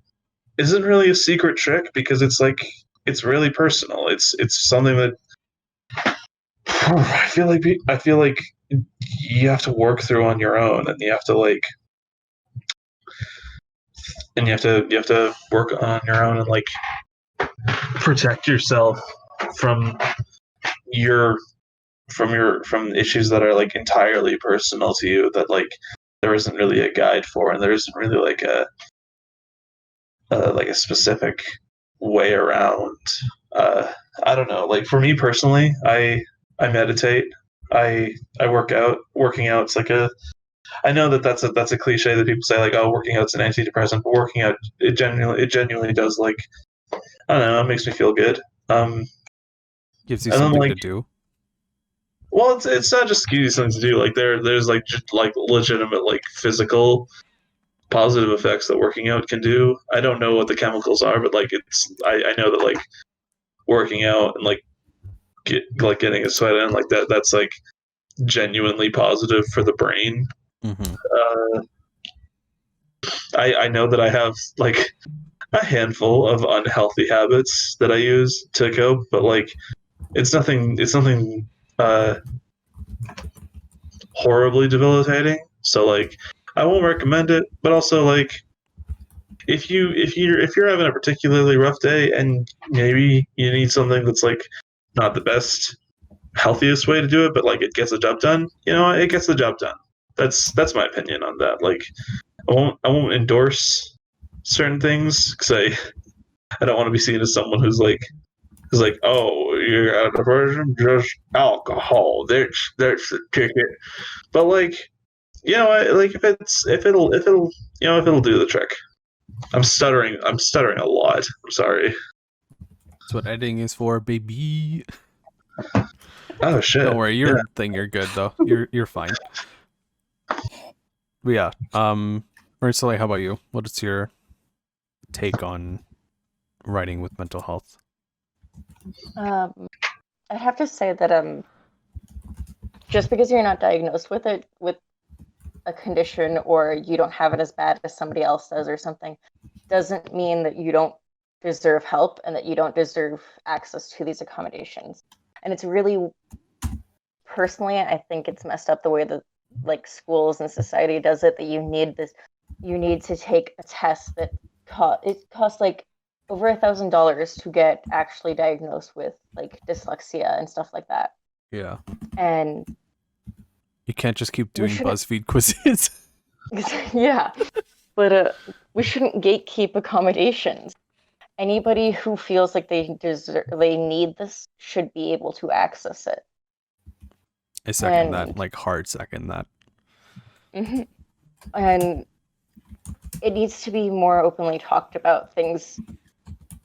S2: isn't really a secret trick, because it's like it's really personal. It's something that I feel like you have to work through on your own, and you have to like and you have to work on your own and like protect yourself from your from issues that are like entirely personal to you, that like there isn't really a guide for, and there isn't really like a specific way around. I don't know. Like for me personally, I meditate. I work out. Working out's like a. I know that that's a cliche that people say like, oh, working out's an antidepressant, but working out it genuinely does like, I don't know, it makes me feel good.
S1: Gives you
S2: And then
S1: something
S2: like,
S1: to do.
S2: well, it's not just gives you something to do. Like there's like just like legitimate like physical positive effects that working out can do. I don't know what the chemicals are, but like I know that like working out and like getting a sweat in like that's like genuinely positive for the brain. I know that I have like a handful of unhealthy habits that I use to cope, but like it's nothing uh horribly debilitating. So like I won't recommend it, but also like if you're having a particularly rough day and maybe you need something that's like not the best healthiest way to do it, but like it gets the job done, you know, it gets the job done. That's my opinion on that. Like I won't endorse certain things, because I don't want to be seen as someone who's like, oh, you're out of version, just alcohol. That's the ticket. But like, you know, like if it'll you know, if it'll do the trick. I'm stuttering a lot. I'm sorry.
S1: That's what editing is for, baby.
S2: Oh shit.
S1: Don't worry, you're good though. You're fine. But yeah, Marie-Soleil, how about you? What is your take on writing with mental health?
S5: I have to say that just because you're not diagnosed with a condition, or you don't have it as bad as somebody else does or something, doesn't mean that you don't deserve help and that you don't deserve access to these accommodations. And it's really, personally, I think it's messed up the way that like schools and society does it, that you need to take a test that it costs like over $1,000 to get actually diagnosed with like dyslexia and stuff like that.
S1: Yeah.
S5: And
S1: you can't just keep doing BuzzFeed quizzes.
S5: Yeah, but we shouldn't gatekeep accommodations. Anybody who feels like they need this should be able to access it.
S1: I second that, like hard second that.
S5: Mm-hmm. And it needs to be more openly talked about. Things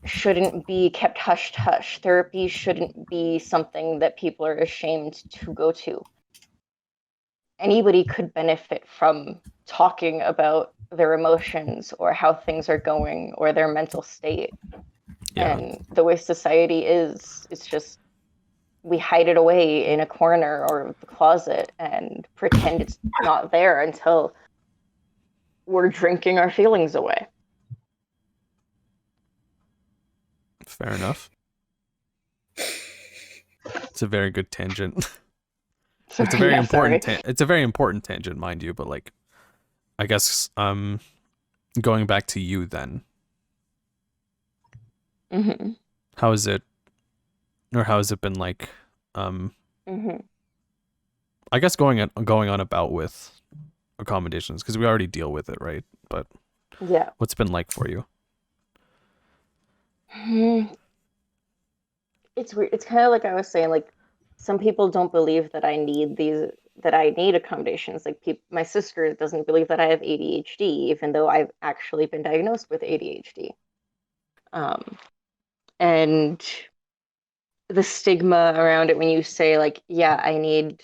S5: shouldn't be kept hush-hush. Therapy shouldn't be something that people are ashamed to go to. Anybody could benefit from talking about their emotions or how things are going or their mental state. Yeah. And the way society is, it's just, we hide it away in a corner or the closet and pretend it's not there until we're drinking our feelings away.
S1: Fair enough. It's a very good tangent. It's a very important. It's a very important tangent, mind you. But like, I guess going back to you then.
S5: Mm-hmm.
S1: How is it, or how has it been like?
S5: Mm-hmm.
S1: I guess going on about with accommodations, because we already deal with it, right? But
S5: yeah,
S1: what's it been like for you?
S5: It's weird. It's kind of like I was saying, like some people don't believe that I need accommodations. Like my sister doesn't believe that I have ADHD, even though I've actually been diagnosed with ADHD. And the stigma around it when you say like, yeah, I need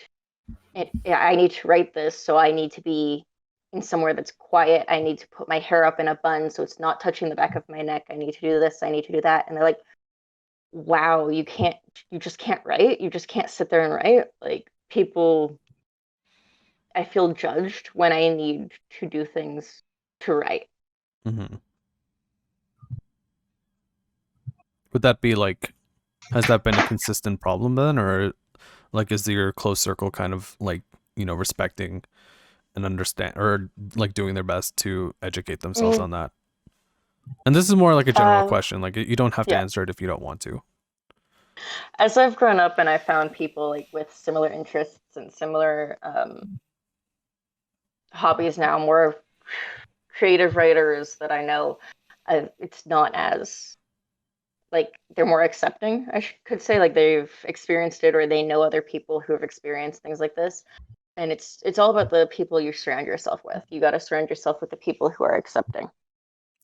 S5: to write this, so I need to be in somewhere that's quiet. I need to put my hair up in a bun so it's not touching the back of my neck. I need to do this. I need to do that. And they're like, wow, you just can't write. You just can't sit there and write. Like people, I feel judged when I need to do things to write.
S1: Mm-hmm. Would that be like, has that been a consistent problem then, or like is your close circle kind of like, respecting and understand, or like doing their best to educate themselves on that? And this is more like a general question. Like you don't have to answer it if you don't want to.
S5: As I've grown up and I found people like with similar interests and similar hobbies now, more creative writers that I know, it's not as like they're more accepting, I could say, like they've experienced it or they know other people who have experienced things like this. And it's all about the people you surround yourself with. You got to surround yourself with the people who are accepting.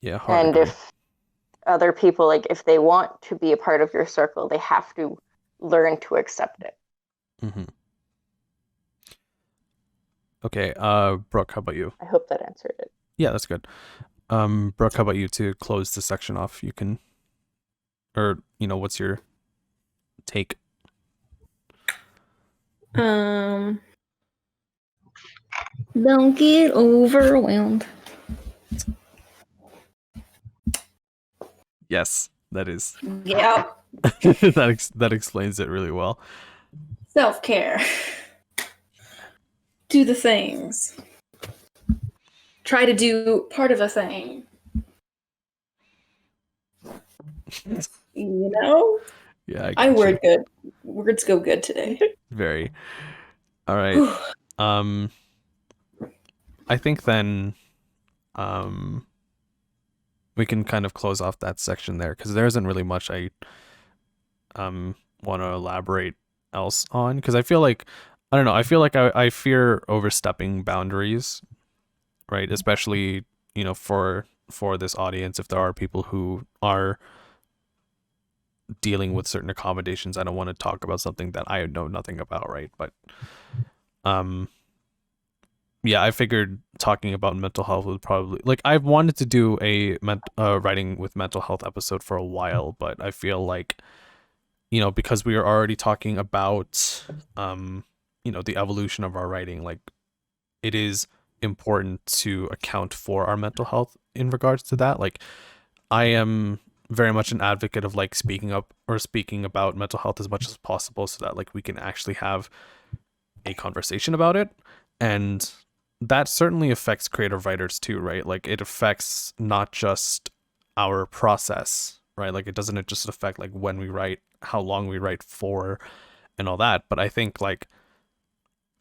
S1: Yeah.
S5: And if other people, like if they want to be a part of your circle, they have to learn to accept it.
S1: Mm-hmm. Okay. Brooke, how about you?
S5: I hope that answered it.
S1: Yeah, that's good. Brooke, how about you to close the section off? You can, or what's your take?
S6: Don't get overwhelmed.
S1: Yes, that is.
S6: Yeah.
S1: that explains it really well.
S6: Self-care. Do the things. Try to do part of a thing.
S1: Yeah,
S6: I word good. Words go good today.
S1: Very. All right. I think then we can kind of close off that section there, because there isn't really much I want to elaborate else on, because I feel like I feel like I fear overstepping boundaries, right? Especially for this audience, if there are people who are dealing with certain accommodations, I don't want to talk about something that I know nothing about, right? But yeah, I figured talking about mental health would probably, like, I've wanted to do a writing with mental health episode for a while, but I feel like, because we are already talking about, the evolution of our writing, like, it is important to account for our mental health in regards to that. Like, I am very much an advocate of like speaking up or speaking about mental health as much as possible so that like we can actually have a conversation about it. And that certainly affects creative writers too, right? Like, it affects not just our process, right? Like, it doesn't just affect like when we write, how long we write for, and all that. But I think like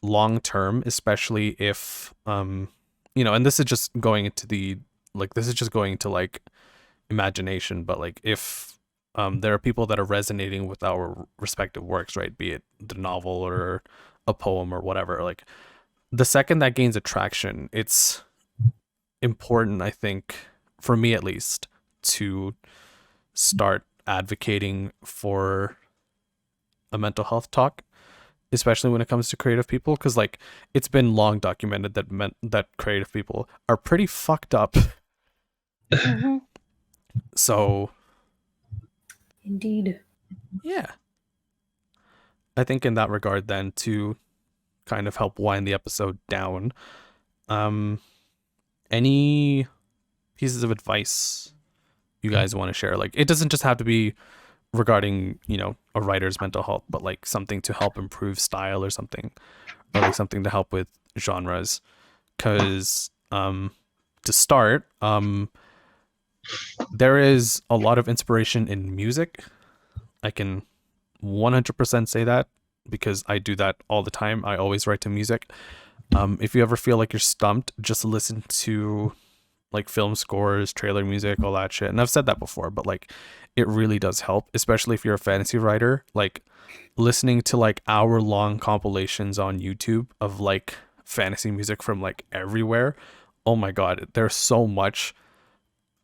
S1: long term, especially if and this is just going into like imagination, but like if there are people that are resonating with our respective works, right? Be it the novel or a poem or whatever, like the second that gains attraction, it's important, I think, for me at least, to start advocating for a mental health talk, especially when it comes to creative people, because like it's been long documented that creative people are pretty fucked up.
S5: Mm-hmm.
S1: So
S6: Indeed.
S1: yeah, I think in that regard, then, to kind of help wind the episode down, any pieces of advice you guys want to share? Like, it doesn't just have to be regarding a writer's mental health, but like something to help improve style or something, or like something to help with genres. Because to start, there is a lot of inspiration in music. I can 100% say that because I do that all the time. I always write to music. If you ever feel like you're stumped, just listen to like film scores, trailer music, all that shit. And I've said that before, but like it really does help, especially if you're a fantasy writer. Like listening to like hour-long compilations on YouTube of like fantasy music from like everywhere. Oh my god, there's so much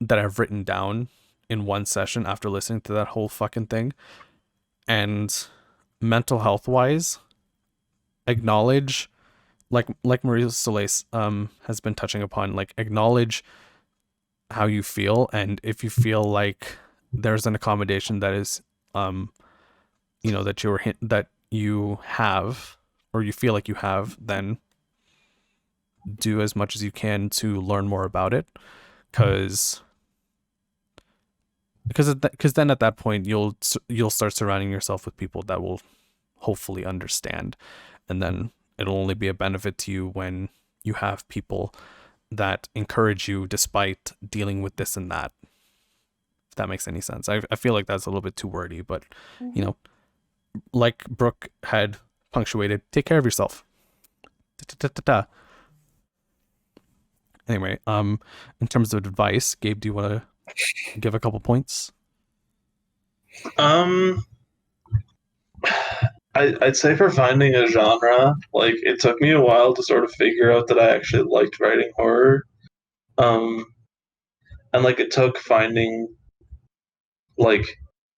S1: that I've written down in one session after listening to that whole fucking thing. And mental health wise, acknowledge, like Marie-Soleil has been touching upon, like acknowledge how you feel, and if you feel like there's an accommodation that is that you have, or you feel like you have, then do as much as you can to learn more about it, because then at that point you'll start surrounding yourself with people that will hopefully understand, and then it'll only be a benefit to you when you have people that encourage you despite dealing with this and that. If that makes any sense. I feel like that's a little bit too wordy, but like Brooke had punctuated, take care of yourself. Anyway, in terms of advice, Gabe, do you want to give a couple points?
S2: I'd say for finding a genre, like it took me a while to sort of figure out that I actually liked writing horror. And like it took finding like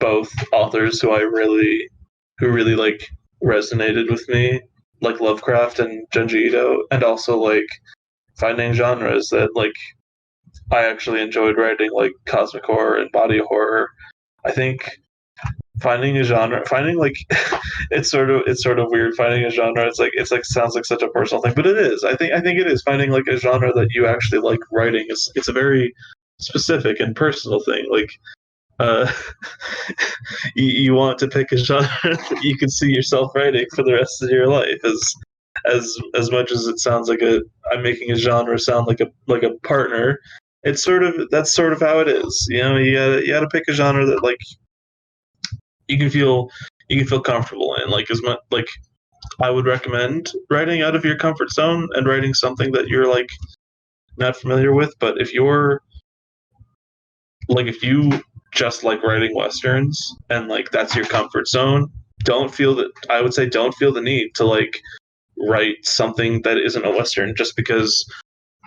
S2: both authors who really like resonated with me, like Lovecraft and Junji Ito, and also like finding genres that like I actually enjoyed writing, like cosmic horror and body horror. I think finding a genre, finding like it's sort of weird finding a genre. It's like sounds like such a personal thing, but it is. I think it is finding like a genre that you actually like writing. It's a very specific and personal thing. Like you want to pick a genre that you can see yourself writing for the rest of your life. As much as it sounds like I'm making a genre sound like a partner. It's that's sort of how it is. You know, you gotta pick a genre that like you can feel comfortable in. Like as much like I would recommend writing out of your comfort zone and writing something that you're like not familiar with. But if you just like writing westerns and like that's your comfort zone, don't feel the need to like write something that isn't a western just because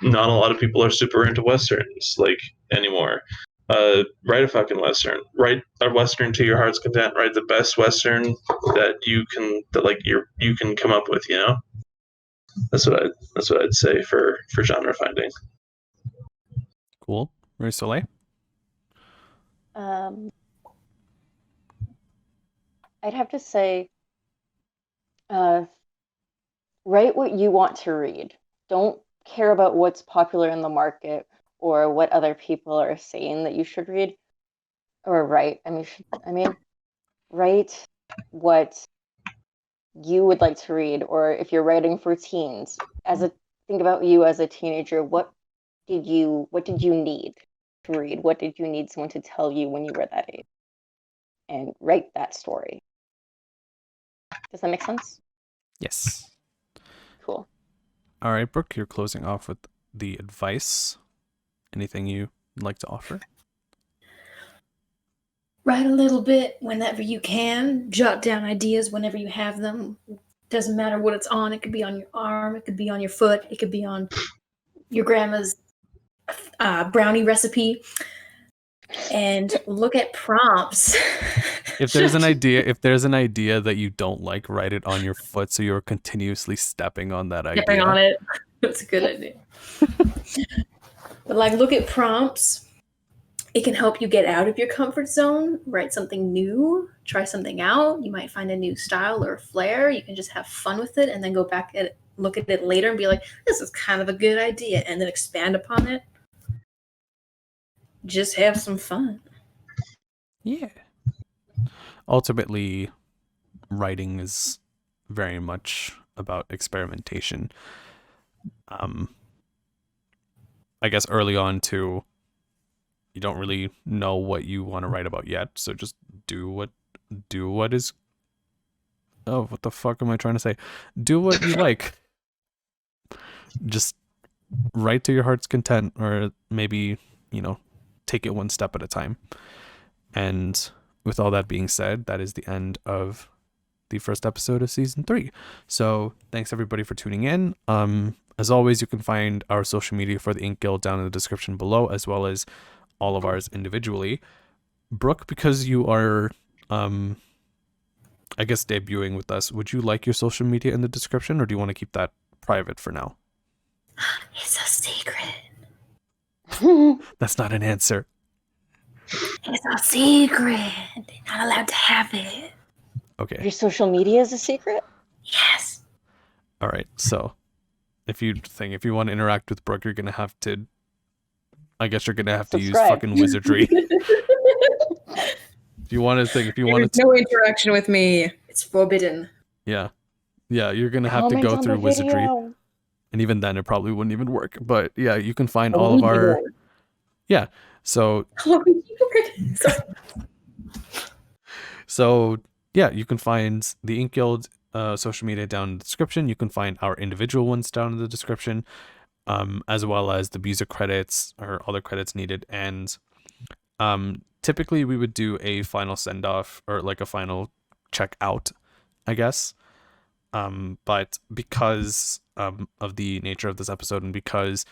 S2: not a lot of people are super into westerns like anymore. Write a fucking western. Write a western to your heart's content. Write the best western that you can come up with. You know. That's what I'd say for genre finding.
S1: Cool. Marie-Soleil?
S5: I'd have to say, write what you want to read. Don't care about what's popular in the market or what other people are saying that you should read or write. Write what you would like to read, or if you're writing for teens, think about you as a teenager. What did you need to read? What did you need someone to tell you when you were that age? And write that story. Does that make sense?
S1: Yes.
S5: Cool.
S1: All right, Brooke, you're closing off with the advice. Anything you'd like to offer?
S6: Write a little bit whenever you can. Jot down ideas whenever you have them. Doesn't matter what it's on. It could be on your arm. It could be on your foot. It could be on your grandma's brownie recipe. And look at prompts.
S1: If there's an idea that you don't like, write it on your foot so you're continuously stepping on that idea.
S6: Stepping on it. That's a good idea. But look at prompts. It can help you get out of your comfort zone, write something new, try something out. You might find a new style or flair. You can just have fun with it and then go back and look at it later and be like, this is kind of a good idea, and then expand upon it. Just have some fun.
S1: Yeah. Ultimately, writing is very much about experimentation. I guess early on too, you don't really know what you want to write about yet, so just do what is. Oh, what the fuck am I trying to say? Do what you like. Just write to your heart's content, or maybe, take it one step at a time. And with all that being said, that is the end of the first episode of season 3. So thanks everybody for tuning in. As always, you can find our social media for the InkGuild down in the description below, as well as all of ours individually. Brooke, because you are, I guess, debuting with us, would you like your social media in the description, or do you want to keep that private for now?
S6: It's a secret.
S1: That's not an answer.
S6: It's a secret. They're not allowed to have it.
S1: Okay.
S5: Your social media is a secret?
S6: Yes.
S1: All right. So if you want to interact with Brooke, you're going to have to, I guess you're going to have to use fucking wizardry.
S6: There's no interaction with me. It's forbidden.
S1: Yeah, you're going to have to go through wizardry. And even then, it probably wouldn't even work. But yeah, you can find all of our... Yeah, so... So, yeah, you can find the InkGuild social media down in the description. You can find our individual ones down in the description, as well as the music credits or other credits needed. And typically, we would do a final send-off or a final check-out, I guess. But because of the nature of this episode, and because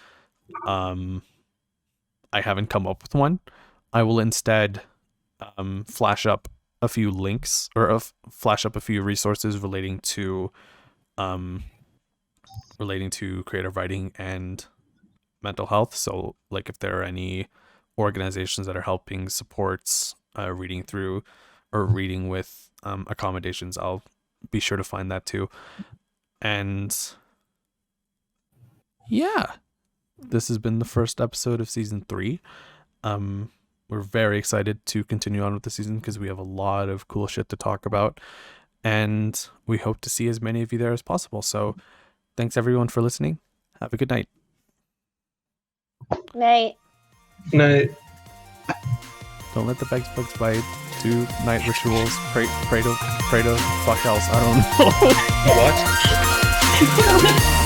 S1: I haven't come up with one, I will instead flash up a few links or flash up a few resources relating to creative writing and mental health. So if there are any organizations that are helping supports reading through or reading with accommodations, I'll be sure to find that too. And yeah, this has been the first episode of season 3. We're very excited to continue on with the season because we have a lot of cool shit to talk about, and we hope to see as many of you there as possible. So thanks everyone for listening. Have a good night.
S5: Night.
S2: Night.
S1: Don't let the bugs bite. Do night rituals. Pray to fuck else. I don't know.
S2: What?